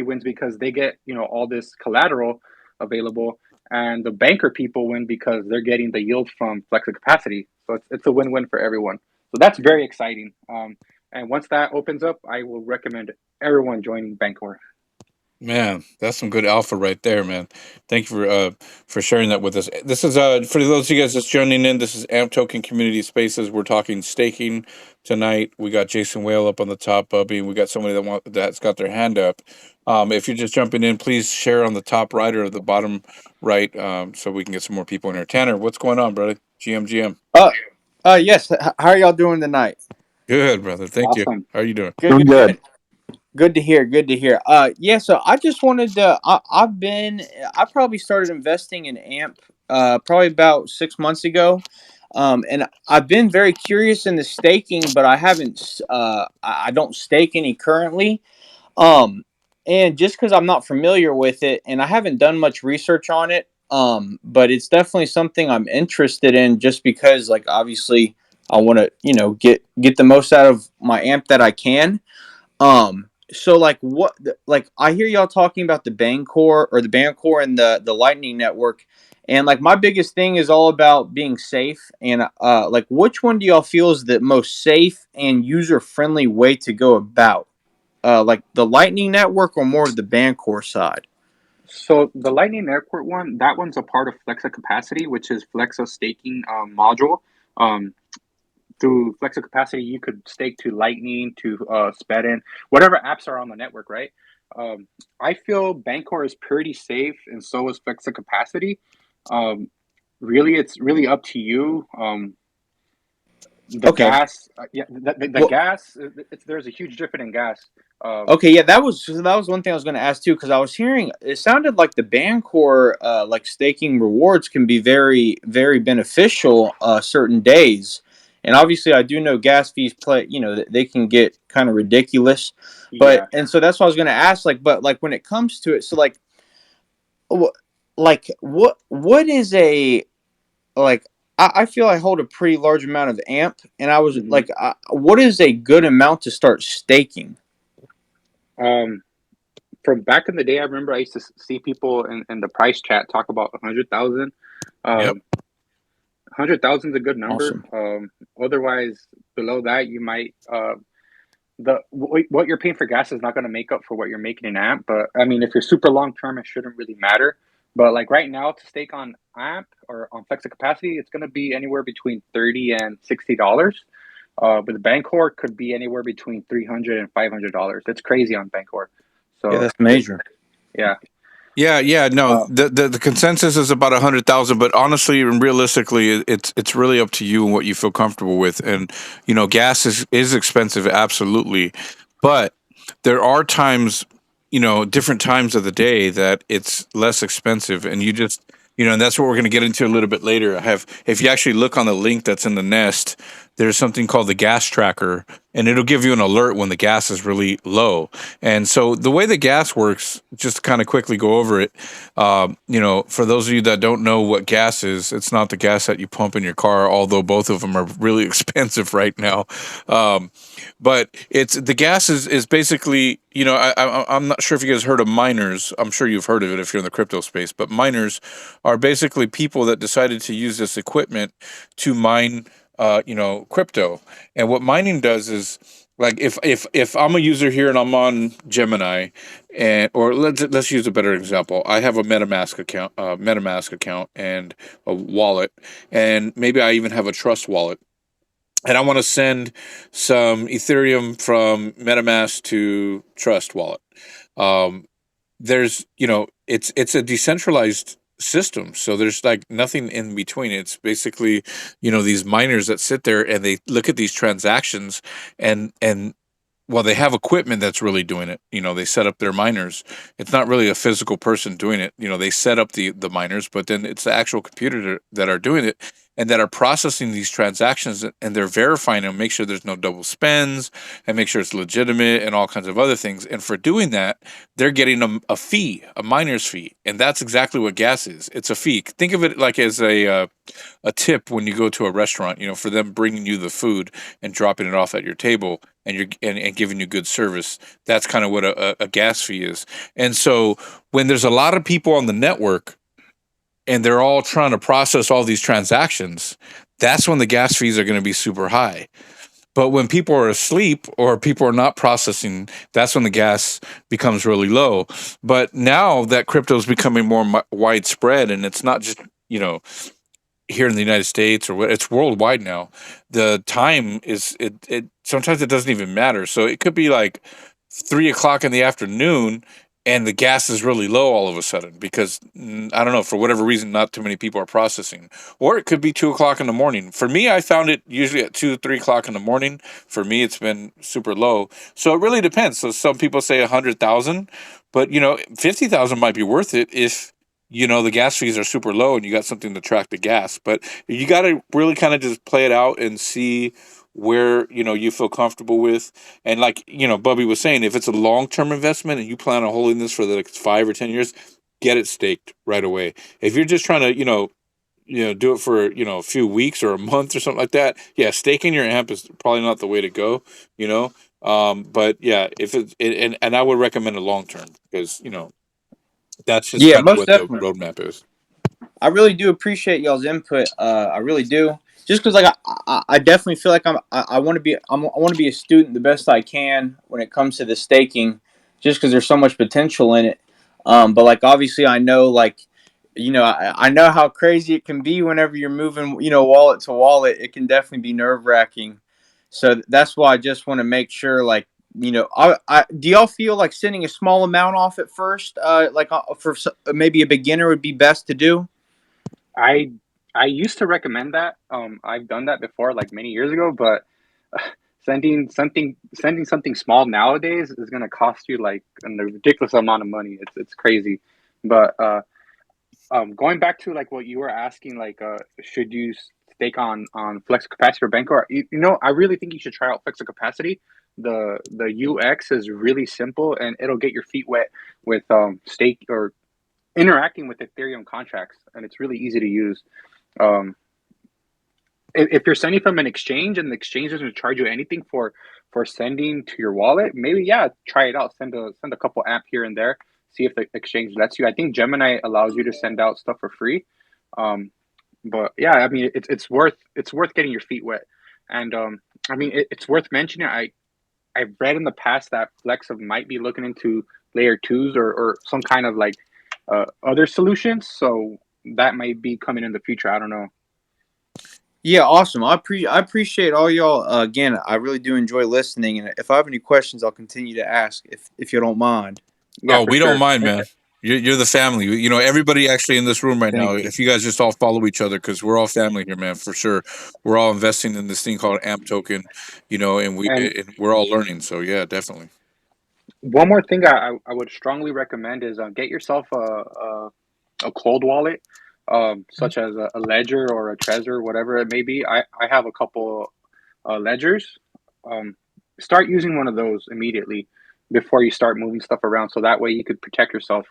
wins because they get all this collateral available, and the banker people win because they're getting the yield from Flexa capacity. So it's a win-win for everyone. So that's very exciting. And once that opens up, I will recommend everyone joining Bancor. Man, that's some good alpha right there, man. Thank you for sharing that with us. This is for those of you guys that's joining in. This is AMPToken Community Spaces. We're talking staking tonight. We got Jason Whale up on the top, Bubby. We got somebody that's got their hand up. If you're just jumping in, please share on the top right or the bottom right, so we can get some more people in here. Tanner, what's going on, brother? GM. Uh, yes. How are y'all doing tonight? Good, brother. Thank you. Awesome. How are you doing? Good, Doing good, good. good. Good to hear. Good to hear. Yeah. So I just wanted to. I probably started investing in AMP, probably about 6 months ago, and I've been very curious in the staking, but I haven't. I don't stake any currently. Um, and just because I'm not familiar with it, and I haven't done much research on it, but it's definitely something I'm interested in, just because, like, obviously, I want to, get the most out of my AMP that I can. So like like I hear y'all talking about the Bancor and the Lightning Network, and like my biggest thing is all about being safe, and like which one do y'all feel is the most safe and user friendly way to go about? Like the Lightning Network or more of the Bancor side? So the Lightning Airport one, that one's a part of Flexa Capacity, which is Flexa staking module. Um, through Flexa Capacity, you could stake to Lightning, to Spedin, whatever apps are on the network, right? I feel Bancor is pretty safe, and so is Flexa Capacity. Really, it's really up to you. The Okay. gas, yeah, the Well, gas. There's a huge difference in gas. okay, yeah, that was one thing I was going to ask too, because I was hearing it sounded like the Bancor like staking rewards can be very very beneficial certain days, and obviously I do know gas fees play, they can get kind of ridiculous, but Yeah. and so that's what I was going to ask, like, but like when it comes to it, so like wh- what is a like I feel I hold a pretty large amount of AMP, and I was Hmm. like, what is a good amount to start staking? Um, from back in the day, I remember I used to see people in the price chat talk about 100,000. Yep. 100,000 is a good number. Awesome. Otherwise, below that, you might what you're paying for gas is not going to make up for what you're making in AMP. But I mean, if you're super long term, it shouldn't really matter. But like right now, to stake on AMP or on Flexa Capacity, it's going to be anywhere between $30 and $60. But the Bancor could be anywhere between $300 and $500. That's crazy on Bancor. Yeah, So that's major. yeah. Yeah. No, Uh, the consensus is about 100,000, but honestly and realistically, it's really up to you and what you feel comfortable with. And gas is expensive, absolutely, but there are times, different times of the day that it's less expensive, and you just and that's what we're going to get into a little bit later. If you actually look on the link that's in the nest, there's something called the gas tracker, and it'll give you an alert when the gas is really low. And so the way the gas works, just to kind of quickly go over it, for those of you that don't know what gas is, it's not the gas that you pump in your car, although both of them are really expensive right now. But it's the gas is basically, I'm not sure if you guys heard of miners. I'm sure you've heard of it if you're in the crypto space, but miners are basically people that decided to use this equipment to mine crypto. And what mining does is, like, if I'm a user here and I'm on Gemini, and or let's use a better example. I have a Metamask account and a wallet, and maybe I even have a Trust wallet, and I want to send some Ethereum from MetaMask to Trust wallet. Um, there's it's a decentralized system, so there's like nothing in between. It's basically these miners that sit there and they look at these transactions, and well, they have equipment that's really doing it. They set up their miners. It's not really a physical person doing it. They set up the miners, but then it's the actual computer that are doing it and that are processing these transactions, and they're verifying them, make sure there's no double spends, and make sure it's legitimate and all kinds of other things. And for doing that, they're getting a fee, a miner's fee, and that's exactly what gas is. It's a fee. Think of it like as a tip when you go to a restaurant. For them bringing you the food and dropping it off at your table, and giving you good service. That's kind of what a gas fee is. And so when there's a lot of people on the network and they're all trying to process all these transactions, that's when the gas fees are going to be super high. But when people are asleep or people are not processing, that's when the gas becomes really low. But now that crypto is becoming more widespread, and it's not just, here in the United States or what, it's worldwide now. The time is it sometimes it doesn't even matter. So it could be like 3 o'clock in the afternoon and the gas is really low all of a sudden because I don't know, for whatever reason not too many people are processing. Or it could be 2 o'clock in the morning. For me, I found it usually at 2, 3 o'clock in the morning. For me, it's been super low. So it really depends. So some people say 100,000, but 50,000 might be worth it if the gas fees are super low and you got something to track the gas. But you got to really kind of just play it out and see where you feel comfortable with. And like Bubby was saying, if it's a long-term investment and you plan on holding this for the next 5 or 10 years, get it staked right away. If you're just trying to do it for a few weeks or a month or something like that, yeah, staking your AMP is probably not the way to go. But yeah, if and I would recommend a long term because that's just Yeah, kind of most what the definitely. roadmap is. I really do appreciate y'all's input. I really do. Just because like I definitely feel like I want to be I want to be a student the best I can when it comes to the staking, just because there's so much potential in it. But like obviously I know like I know how crazy it can be whenever you're moving wallet to wallet. It can definitely be nerve wracking. So that's why I just want to make sure like I do y'all feel like sending a small amount off at first, like for maybe a beginner would be best to do? I I used to recommend that. I've done that before, like many years ago, but sending something small nowadays is gonna cost you like a ridiculous amount of money. It's crazy. But going back to like what you were asking, like should you stake on Flex Capacity or Banco? I really think you should try out Flex Capacity. The UX is really simple and it'll get your feet wet with stake or interacting with Ethereum contracts, and it's really easy to use. Um, if you're sending from an exchange and the exchange doesn't charge you anything for sending to your wallet, maybe yeah, try it out. Send a couple amp here and there. See if the exchange lets you. I think Gemini allows you to send out stuff for free. Um, but yeah, I mean it's worth getting your feet wet, and I mean it's worth mentioning. I've read in the past that Flex might be looking into layer twos or some kind of like other solutions. So that might be coming in the future. I don't know. Yeah, awesome. I appreciate all y'all. Again, I really do enjoy listening, and if I have any questions, I'll continue to ask if you don't mind. Yeah, Oh, for we don't sure. mind, man. You're the family. Everybody actually in this room right now. Thank you. If you guys just all follow each other, because we're all family here, man, for sure. We're all investing in this thing called AMPToken, And and we're all learning. So yeah, definitely. one more thing I would strongly recommend is get yourself a cold wallet, such as a Ledger or a Trezor, whatever it may be. I have a couple ledgers. Um, start using one of those immediately before you start moving stuff around, so that way you could protect yourself.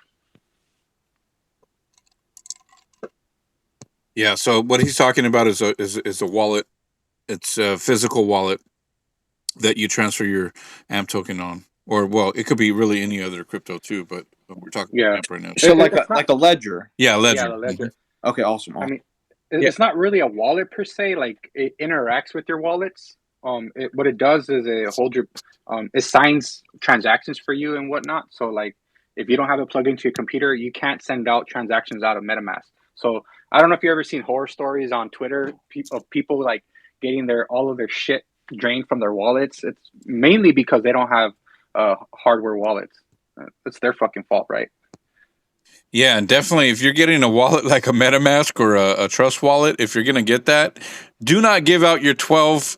Yeah. So what he's talking about is a wallet. It's a physical wallet that you transfer your AMP token on, or well, it could be really any other crypto too, but we're talking about Yeah, AMP right now. So it's not. like a ledger. Yeah, Yeah, Ledger. the ledger. Okay, awesome. I Awesome. mean, Yeah. it's not really a wallet per se. Like it interacts with your wallets. What it does is it signs transactions for you and whatnot. So like, if you don't have it plugged into your computer, you can't send out transactions out of MetaMask. So I don't know if you ever seen horror stories on Twitter of people like getting all of their shit drained from their wallets. It's mainly because they don't have hardware wallets. It's their fucking fault, right? Yeah, and definitely if you're getting a wallet like a MetaMask or a Trust wallet, if you're going to get that, do not give out your 12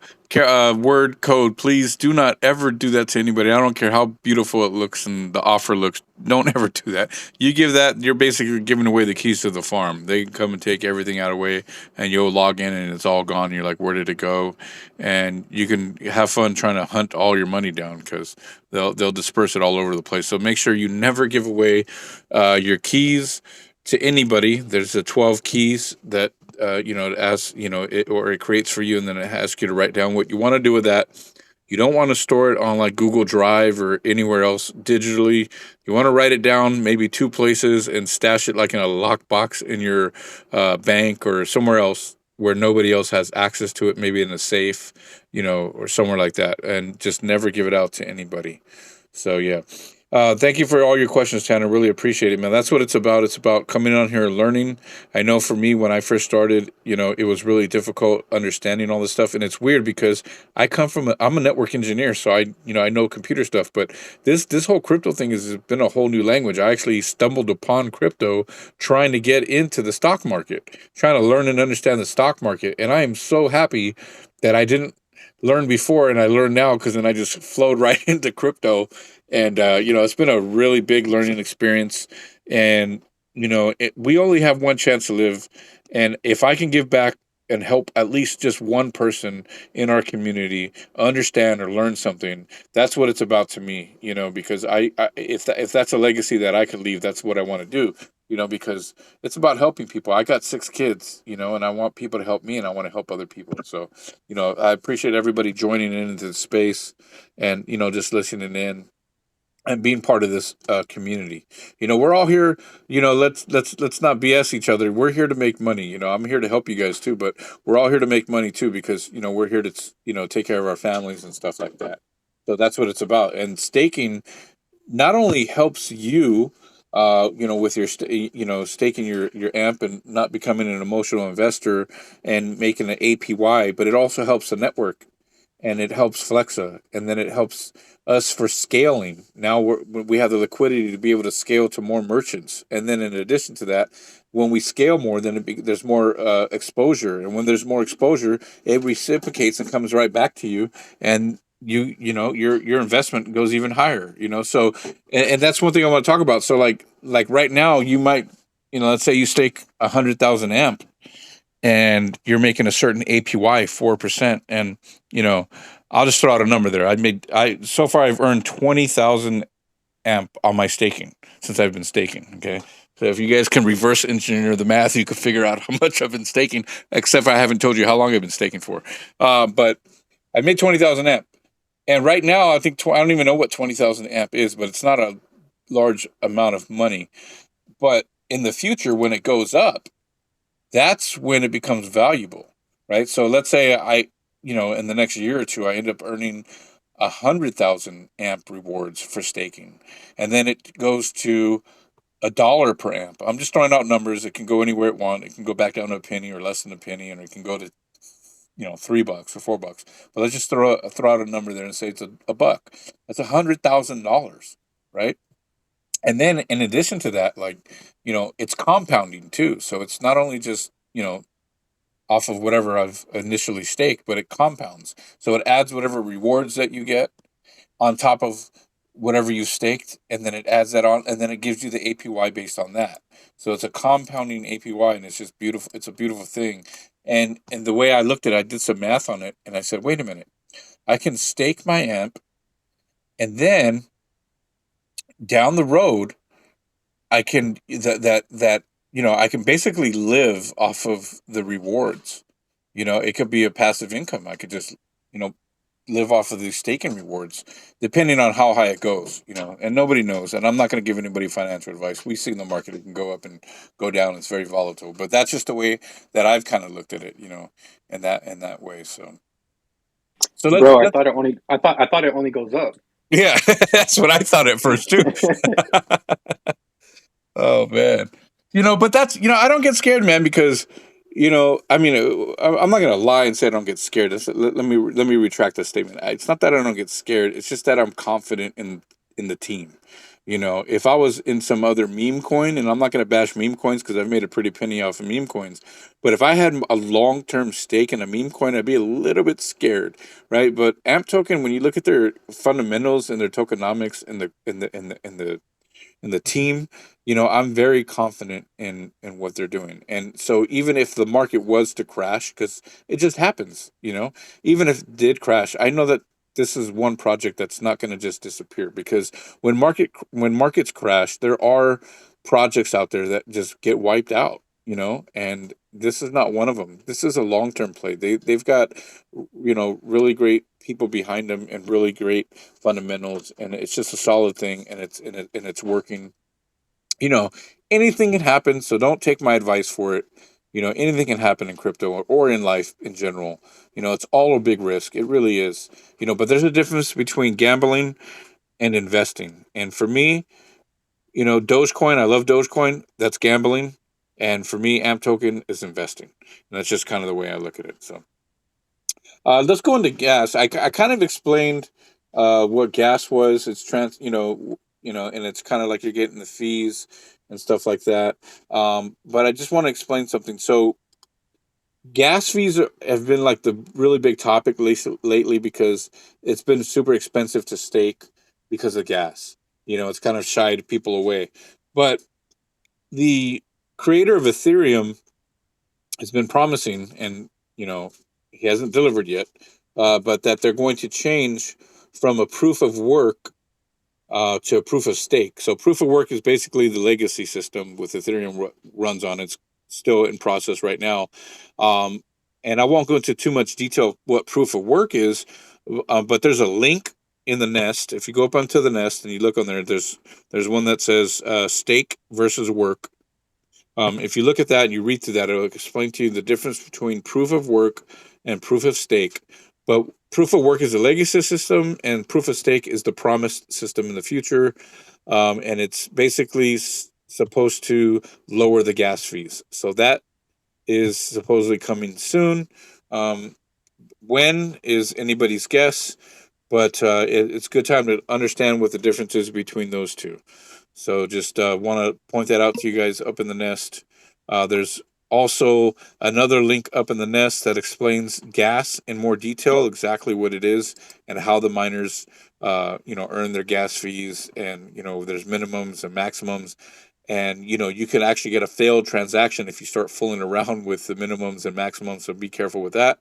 word code. Please do not ever do that to anybody. I don't care how beautiful it looks and the offer looks. Don't ever do that. You give that, you're basically giving away the keys to the farm. They can come and take everything out of the way, and you'll log in and it's all gone. You're like, where did it go? And you can have fun trying to hunt all your money down because they'll disperse it all over the place. So make sure you never give away your keys to anybody. There's a 12 keys that it creates for you, and then it asks you to write down what you want to do with that. You don't want to store it on like Google Drive or anywhere else digitally. You want to write it down maybe 2 places and stash it like in a lockbox in your bank or somewhere else where nobody else has access to it, maybe in a safe, or somewhere like that, and just never give it out to anybody. So yeah. Thank you for all your questions, Tanner. Really appreciate it, man. That's what it's about. It's about coming on here and learning. I know for me, when I first started, it was really difficult understanding all this stuff. And it's weird because I'm a network engineer, so I know computer stuff. But this whole crypto thing has been a whole new language. I actually stumbled upon crypto trying to get into the stock market, trying to learn and understand the stock market. And I am so happy that I didn't learn before and I learned now, because then I just flowed right into crypto. And it's been a really big learning experience. And we only have one chance to live, and if I can give back and help at least just one person in our community understand or learn something, that's what it's about to me. Because if that's a legacy that I could leave, that's what I want to do. Because it's about helping people. I got 6 kids, and I want people to help me, and I want to help other people. So I appreciate everybody joining into the space, and just listening in and being part of this community. We're all here. Let's not BS each other. We're here to make money. I'm here to help you guys too, but we're all here to make money too, because we're here to take care of our families and stuff like that. So that's what it's about. And staking not only helps you, with your staking your AMP and not becoming an emotional investor and making an APY, but it also helps the network, and it helps Flexa, and then it helps us for scaling. Now we have the liquidity to be able to scale to more merchants, and then in addition to that, when we scale more, then there's more exposure, and when there's more exposure, it reciprocates and comes right back to you, and your investment goes even higher. So and that's one thing I want to talk about. So like right now, you might, let's say you stake 100,000 AMP, and you're making a certain APY 4%, and I'll just throw out a number there. So far I've earned 20,000 AMP on my staking since I've been staking. Okay, so if you guys can reverse engineer the math, you could figure out how much I've been staking. Except I haven't told you how long I've been staking for. But I made 20,000 AMP, and right now I think I don't even know what 20,000 AMP is, but it's not a large amount of money. But in the future, when it goes up, that's when it becomes valuable, right? So let's say in the next year or two, I end up earning 100,000 AMP rewards for staking, and then it goes to $1 per AMP. I'm just throwing out numbers. It can go anywhere it wants. It can go back down to a penny or less than a penny, and it can go to $3 or $4. But let's just throw out a number there and say it's a buck. That's $100,000, right? And then in addition to that, it's compounding too. So it's not only just, off of whatever I've initially staked, but it compounds. So it adds whatever rewards that you get on top of whatever you staked, and then it adds that on, and then it gives you the APY based on that. So it's a compounding APY, and it's just beautiful. It's a beautiful thing. And the way I looked at it, I did some math on it, and I said, wait a minute, I can stake my AMP, and then down the road, I can I can basically live off of the rewards. It could be a passive income. I could just live off of these staking rewards, depending on how high it goes. And nobody knows. And I'm not going to give anybody financial advice. We see in the market it can go up and go down. It's very volatile. But that's just the way that I've kind of looked at it. In that way. So Bro, I thought it only goes up. Yeah, that's what I thought at first too. Oh man, but that's I don't get scared, man, because I mean, I'm not gonna lie and say I don't get scared. Let me retract that statement. It's not that I don't get scared. It's just that I'm confident in the team. If I was in some other meme coin, and I'm not gonna bash meme coins because I've made a pretty penny off of meme coins, but if I had a long-term stake in a meme coin, I'd be a little bit scared, right? But AMPToken, when you look at their fundamentals and their tokenomics and the team, I'm very confident in what they're doing. And so even if the market was to crash, because it just happens, even if it did crash, I know that this is one project that's not going to just disappear, because when markets crash, there are projects out there that just get wiped out, and this is not one of them. This is a long-term play. They've got really great people behind them and really great fundamentals, and it's just a solid thing, and it's working. Anything can happen, so don't take my advice for it. anything can happen in crypto or in life in general. It's all a big risk. It really is. But there's a difference between gambling and investing. And for me, Dogecoin, I love Dogecoin. That's gambling. And for me, AMPToken is investing. And that's just kind of the way I look at it. So let's go into gas. I kind of explained what gas was. It's and it's kind of like you're getting the fees and stuff like that. But I just want to explain something. So gas fees have been like the really big topic lately because it's been super expensive to stake because of gas. It's kind of shied people away. But the creator of Ethereum has been promising, and he hasn't delivered yet, but that they're going to change from a proof of work to a proof of stake. So proof of work is basically the legacy system with Ethereum runs on. It's still in process right now, and I won't go into too much detail what proof of work is, but there's a link in the nest. If you go up onto the nest and you look on there, there's one that says stake versus work. If you look at that and you read through that, it'll explain to you the difference between proof of work and proof of stake. But proof of work is the legacy system, and proof of stake is the promised system in the future. And it's basically supposed to lower the gas fees. So that is supposedly coming soon. When is anybody's guess, but it's a good time to understand what the difference is between those two. So just want to point that out to you guys up in the nest. There's also another link up in the nest that explains gas in more detail, exactly what it is and how the miners, earn their gas fees. And, there's minimums and maximums. And, you can actually get a failed transaction if you start fooling around with the minimums and maximums. So be careful with that.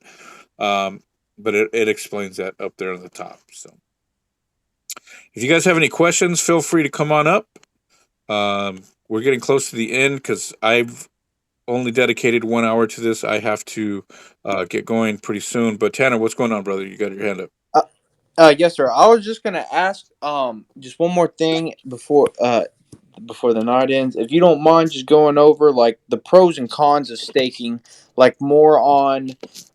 But it explains that up there on the top. So if you guys have any questions, feel free to come on up. We're getting close to the end because I've only dedicated 1 hour to this. I have to get going pretty soon. But Tanner, what's going on, brother? You got your hand up. Yes, sir. I was just gonna ask just one more thing before the night ends. If you don't mind just going over like the pros and cons of staking, like more on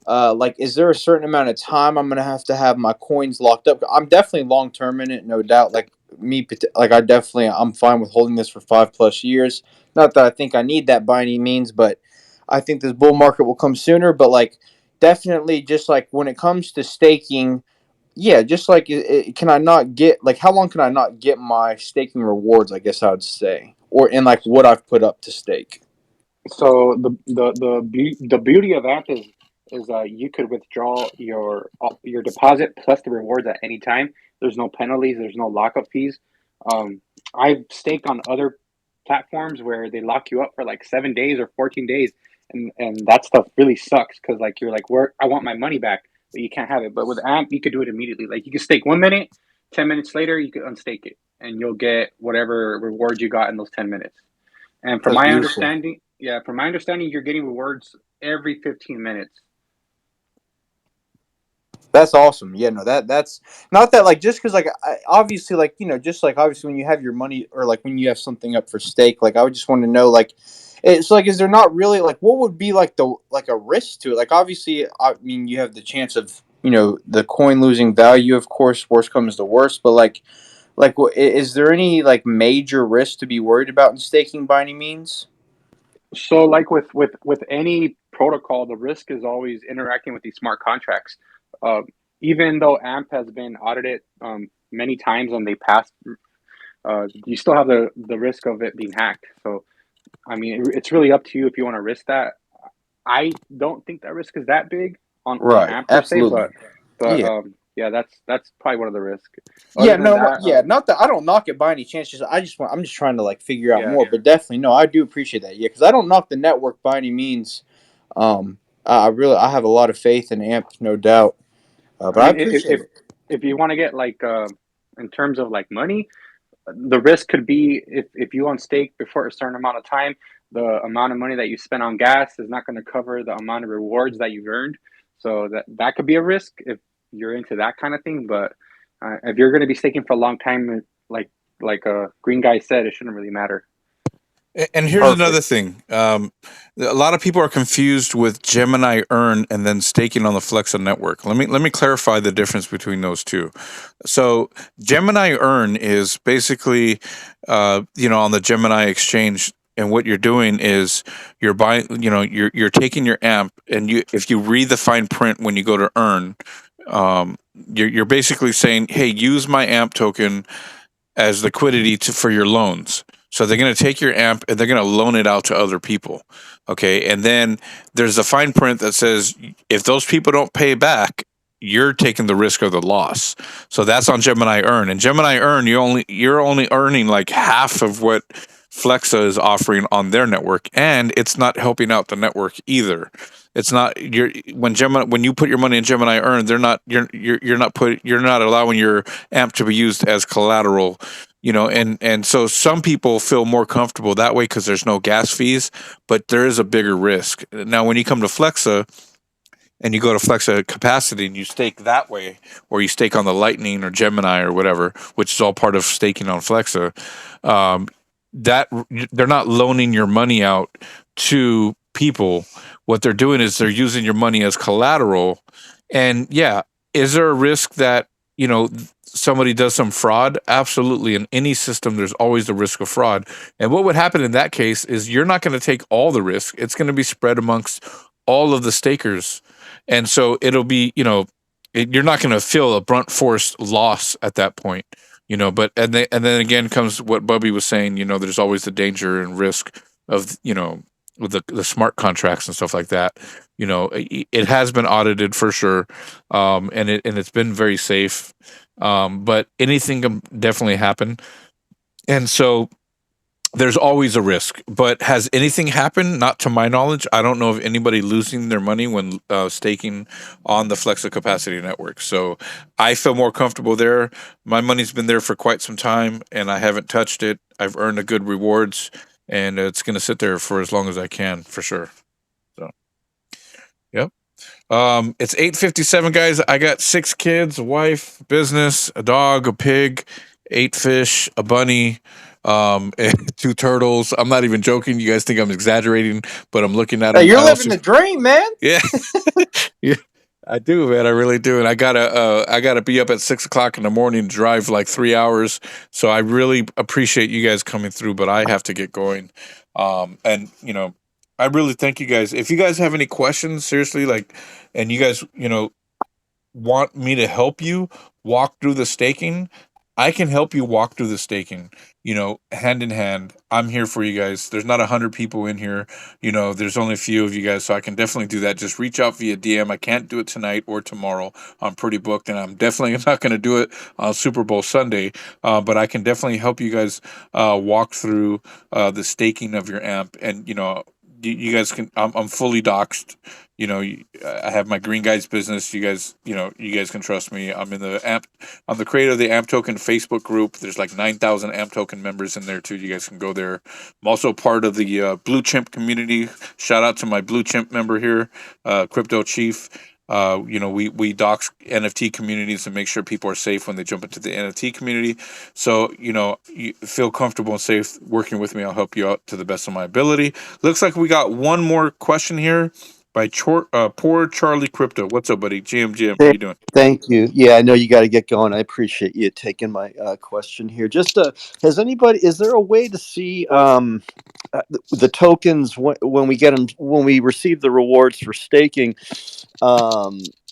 like is there a certain amount of time I'm gonna have to have my coins locked up? I'm definitely long term in it, no doubt. Like I'm fine with holding this for 5+ years. Not that I think I need that by any means, but I think this bull market will come sooner. But like definitely just like when it comes to staking, yeah, just like can I not get like how long can I not get my staking rewards? I guess I would say, or in like what I've put up to stake. So the beauty of AMP is you could withdraw your deposit plus the rewards at any time. There's no penalties. There's no lockup fees. I've staked on other platforms where they lock you up for like 7 days or 14 days, and that stuff really sucks because like you're like, where I want my money back, but you can't have it. But with AMP, you could do it immediately. Like you can stake 1 minute, 10 minutes later, you could unstake it, and you'll get whatever rewards you got in those 10 minutes. And That's beautiful. from my understanding, you're getting rewards every 15 minutes. That's awesome. Yeah, no, that's not that like just because like obviously like just like obviously when you have your money or like when you have something up for stake, like I would just want to know like it's like is there not really like what would be like the like a risk to it? Like obviously, I mean you have the chance of the coin losing value, of course, worst comes to worst, but like is there any like major risk to be worried about in staking by any means? So, like with any protocol, the risk is always interacting with these smart contracts. Uh, Even though AMP has been audited many times and they passed, you still have the risk of it being hacked. So, I mean, it's really up to you if you want to risk that. I don't think that risk is that big on Right. AMP per se, Absolutely. but Yeah. yeah, that's probably one of the risks. Yeah, Other than no, that, yeah, not that I don't knock it by any chance. I'm just trying to like figure out yeah, more. But definitely, no, I do appreciate that. Yeah, because I don't knock the network by any means. I have a lot of faith in AMP, no doubt. I But I mean, appreciate it. if you want to get like in terms of like money, the risk could be if you unstake before a certain amount of time, the amount of money that you spend on gas is not going to cover the amount of rewards that you've earned. So that could be a risk if you're into that kind of thing. But if you're going to be staking for a long time, like Green Guy said, it shouldn't really matter. And here's Perfect. another thing. A lot of people are confused with Gemini Earn and then staking on the Flexa network. Let me clarify the difference between those two. So Gemini Earn is basically, on the Gemini exchange, and what you're doing is you're buying, you're taking your AMP, and if you read the fine print when you go to Earn, you're basically saying, hey, use my AMP token as liquidity for your loans. So they're going to take your AMP and they're going to loan it out to other people. Okay. And then there's a fine print that says if those people don't pay back, you're taking the risk of the loss. So that's on Gemini Earn. And Gemini Earn, you're only earning like half of what Flexa is offering on their network, and it's not helping out the network either. It's not when you put your money in Gemini Earn, you're not allowing your AMP to be used as collateral, and so some people feel more comfortable that way because there's no gas fees, but there is a bigger risk. Now when you come to Flexa and you go to Flexa capacity and you stake that way, or you stake on the Lightning or Gemini or whatever, which is all part of staking on Flexa, that they're not loaning your money out to people. What they're doing is they're using your money as collateral. And yeah, is there a risk that somebody does some fraud? Absolutely. In any system, there's always the risk of fraud. And what would happen in that case is you're not going to take all the risk. It's going to be spread amongst all of the stakers. And so it'll be, you're not going to feel a brunt force loss at that point, but, and then again comes what Bubby was saying, there's always the danger and risk of, with the smart contracts and stuff like that. It has been audited for sure. And it's been very safe. But anything can definitely happen. And so there's always a risk, but has anything happened? Not to my knowledge. I don't know of anybody losing their money when staking on the Flexa Capacity Network. So I feel more comfortable there. My money's been there for quite some time, and I haven't touched it. I've earned a good rewards, and it's going to sit there for as long as I can, for sure. So, yep. It's 8:57, guys. I got 6 kids, a wife, business, a dog, a pig, 8 fish, a bunny, and 2 turtles. I'm not even joking. You guys think I'm exaggerating, but I'm looking at them. You're living the dream, man. Yeah. Yeah, I do, man. I really do. And I gotta be up at 6 o'clock in the morning, drive like 3 hours. So I really appreciate you guys coming through, but I have to get going. And I really thank you guys. If you guys have any questions, seriously, and you guys, want me to help you walk through the staking, I can help you walk through the staking, hand in hand. I'm here for you guys. There's not 100 people in here. There's only a few of you guys, so I can definitely do that. Just reach out via DM. I can't do it tonight or tomorrow. I'm pretty booked, and I'm definitely not going to do it on Super Bowl Sunday. But I can definitely help you guys walk through the staking of your AMP. And, you guys can, I'm fully doxed. I have my Green Guides business. You guys can trust me. I'm the creator of the AMPToken Facebook group. There's like 9,000 AMPToken members in there too. You guys can go there. I'm also part of the Blue Chimp community. Shout out to my Blue Chimp member here, Crypto Chief. We dox NFT communities and make sure people are safe when they jump into the NFT community. So, you feel comfortable and safe working with me. I'll help you out to the best of my ability. Looks like we got one more question here by Poor Charlie Crypto. What's up, buddy? GM, how you doing? Thank you. Yeah, I know you got to get going. I appreciate you taking my question here. Just is there a way to see the tokens when we get them, when we receive the rewards for staking?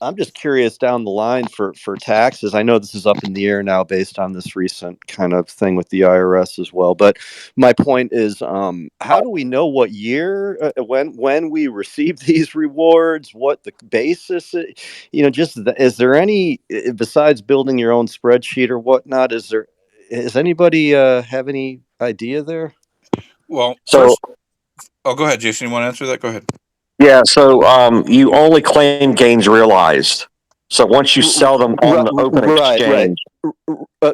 I'm just curious down the line for taxes. I know this is up in the air now based on this recent kind of thing with the IRS as well. But my point is, how do we know what year, when we receive these rewards, what the basis is? Is there any, besides building your own spreadsheet or whatnot, does anybody have any idea there? Well, So, first, go ahead, Jason. You want to answer that? Go ahead. yeah, so you only claim gains realized. So once you sell them on the open exchange.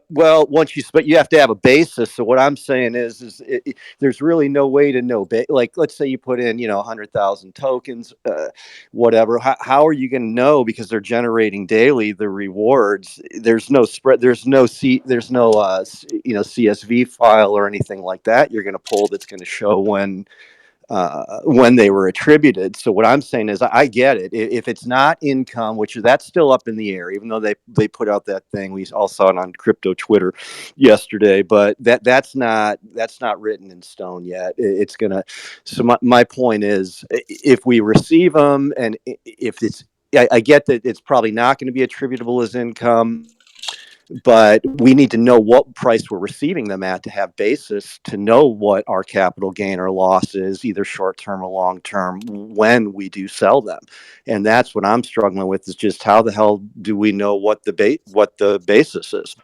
Well, but you have to have a basis. So what I'm saying there's really no way to know. Like, let's say you put in, 100,000 tokens, whatever. How are you going to know? Because they're generating daily the rewards. There's no spread. There's no, CSV file or anything like that. You're going to pull that's going to show when they were attributed. So what I'm saying is, I get it. If it's not income, which that's still up in the air, even though they put out that thing, we all saw it on crypto Twitter yesterday. But that's not written in stone yet. It's gonna. So my point is, if we receive them, and if it's, I get that it's probably not going to be attributable as income, but we need to know what price we're receiving them at to have basis to know what our capital gain or loss is, either short term or long term, when we do sell them. And that's what I'm struggling with, is just how the hell do we know what the basis is?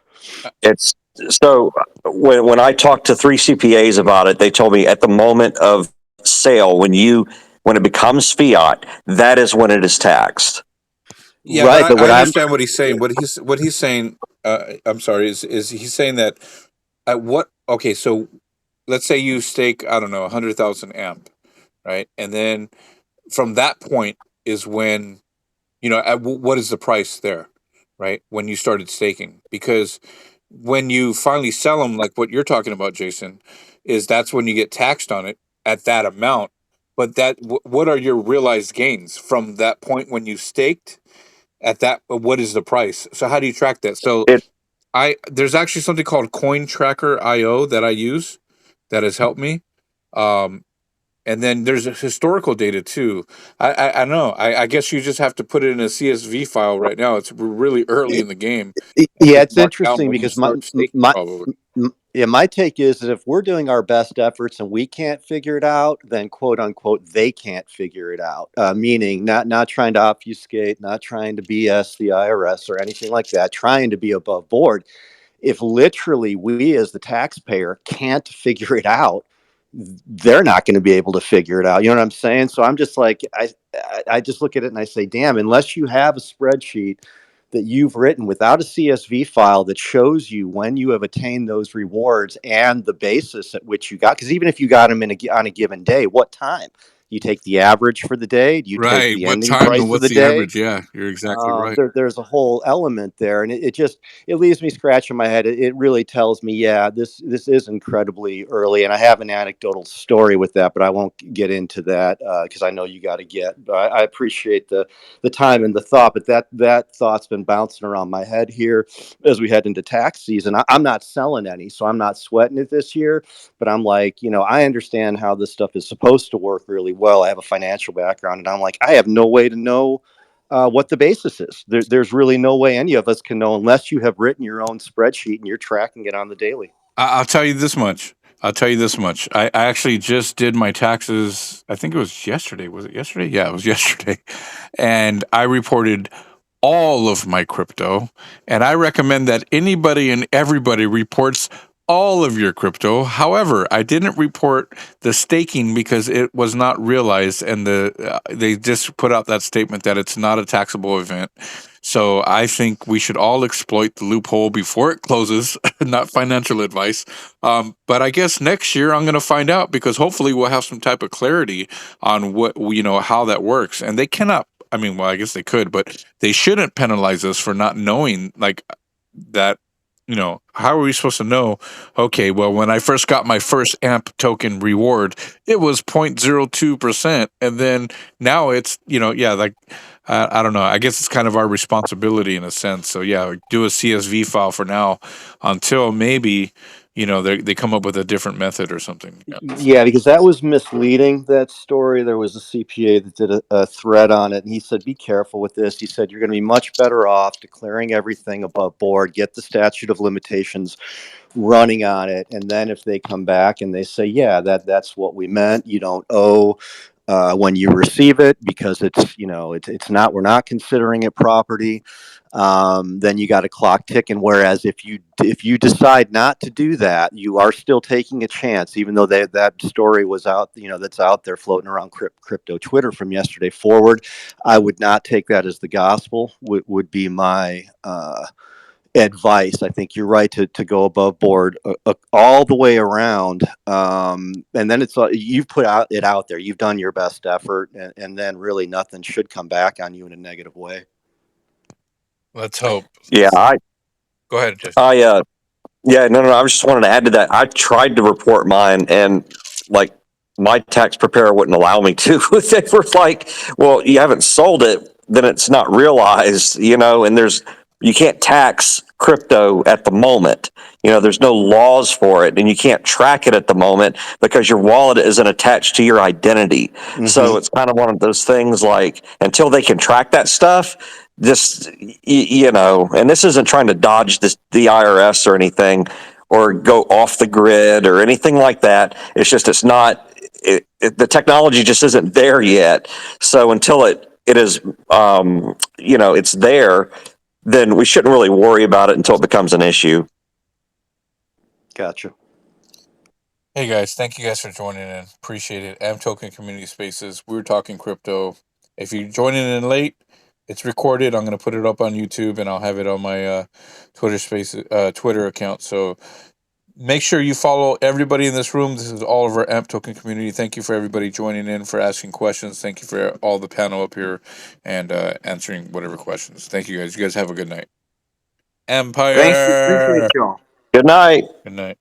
It's so when I talked to three CPAs about it, they told me at the moment of sale, when it becomes fiat, that is when it is taxed. Yeah, but Right, but I what I'm understand what he's saying. What he's saying. I'm sorry. Is he's saying that at what? Okay, so let's say you stake, I don't know, 100,000 amp, right? And then from that point is when, what is the price there, right? When you started staking, because when you finally sell them, like what you're talking about, Jason, is that's when you get taxed on it at that amount. But what are your realized gains from that point when you staked at that? What is the price? So how do you track that? So It there's actually something called Coin Tracker IO that I use that has helped me. Um, and then there's a historical data too. I know. I guess you just have to put it in a CSV file right now. It's really early in the game, and Yeah, just it's mark down interesting when you because start staking, my probably. yeah, my take is that if we're doing our best efforts and we can't figure it out, then quote unquote they can't figure it out. Meaning not trying to obfuscate, not trying to BS the IRS or anything like that, trying to be above board. If literally we as the taxpayer can't figure it out, they're not going to be able to figure it out. You know what I'm saying? So I'm just like, I just look at it and I say, damn, unless you have a spreadsheet that you've written without a CSV file that shows you when you have attained those rewards and the basis at which you got, because even if you got them on a given day, what time? You take the average for the day? Do you take Right. the What ending time and price of what's the the day? average? Yeah, you're exactly right. There's a whole element there, and it leaves me scratching my head. It really tells me, yeah, this is incredibly early, and I have an anecdotal story with that, but I won't get into that because I know you got to get. But I appreciate the time and the thought, but that thought's been bouncing around my head here as we head into tax season. I'm not selling any, so I'm not sweating it this year. But I'm like, I understand how this stuff is supposed to work really well. I have a financial background, and I'm like, I have no way to know what the basis is. There's really no way any of us can know unless you have written your own spreadsheet and you're tracking it on the daily. I'll tell you this much. I'll tell you this much. I actually just did my taxes. I think it was yesterday. Was it yesterday? Yeah, it was yesterday. And I reported all of my crypto. And I recommend that anybody and everybody reports all of your crypto. However, I didn't report the staking because it was not realized, and they just put out that statement that it's not a taxable event. So I think we should all exploit the loophole before it closes. Not financial advice, but I guess next year I'm going to find out, because hopefully we'll have some type of clarity on how that works. And they cannot. I mean, well, I guess they could, but they shouldn't penalize us for not knowing, like, that. How are we supposed to know? Okay, well, when I first got my first AMP token reward, it was 0.02%. And then now it's, yeah, like, I don't know. I guess it's kind of our responsibility in a sense. So, yeah, do a CSV file for now until maybe, they come up with a different method or something. Yeah. Yeah, because that was misleading, that story. There was a CPA that did a thread on it, and he said, be careful with this. He said, you're going to be much better off declaring everything above board, get the statute of limitations running on it, and then if they come back and they say, yeah, that's what we meant, you don't owe when you receive it, because it's not, we're not considering it property. Then you got a clock ticking. Whereas if you decide not to do that, you are still taking a chance, even though that story was out, that's out there floating around crypto Twitter from yesterday forward. I would not take that as the gospel. Would be my advice. I think you're right to go above board all the way around. And then you've put it out there. You've done your best effort, and then really nothing should come back on you in a negative way. Let's hope. Yeah, Go ahead, Jeff. Yeah, no. I was just wanted to add to that. I tried to report mine, and like my tax preparer wouldn't allow me to. They were like, "Well, you haven't sold it, then it's not realized, and you can't tax crypto at the moment. There's no laws for it, and you can't track it at the moment because your wallet isn't attached to your identity. Mm-hmm. So it's kind of one of those things like until they can track that stuff, just and this isn't trying to dodge the IRS or anything or go off the grid or anything like that. It's just the technology just isn't there yet. So until it is it's there, then we shouldn't really worry about it until it becomes an issue. Gotcha. Hey guys, thank you guys for joining in. Appreciate it. AMPToken Community Spaces. We were talking crypto. If you're joining in late, it's recorded. I'm going to put it up on YouTube, and I'll have it on my Twitter account. So make sure you follow everybody in this room. This is all of our AMPToken community. Thank you for everybody joining in, for asking questions. Thank you for all the panel up here and answering whatever questions. Thank you guys. You guys have a good night. Empire. Thank you. Appreciate you all. Good night. Good night.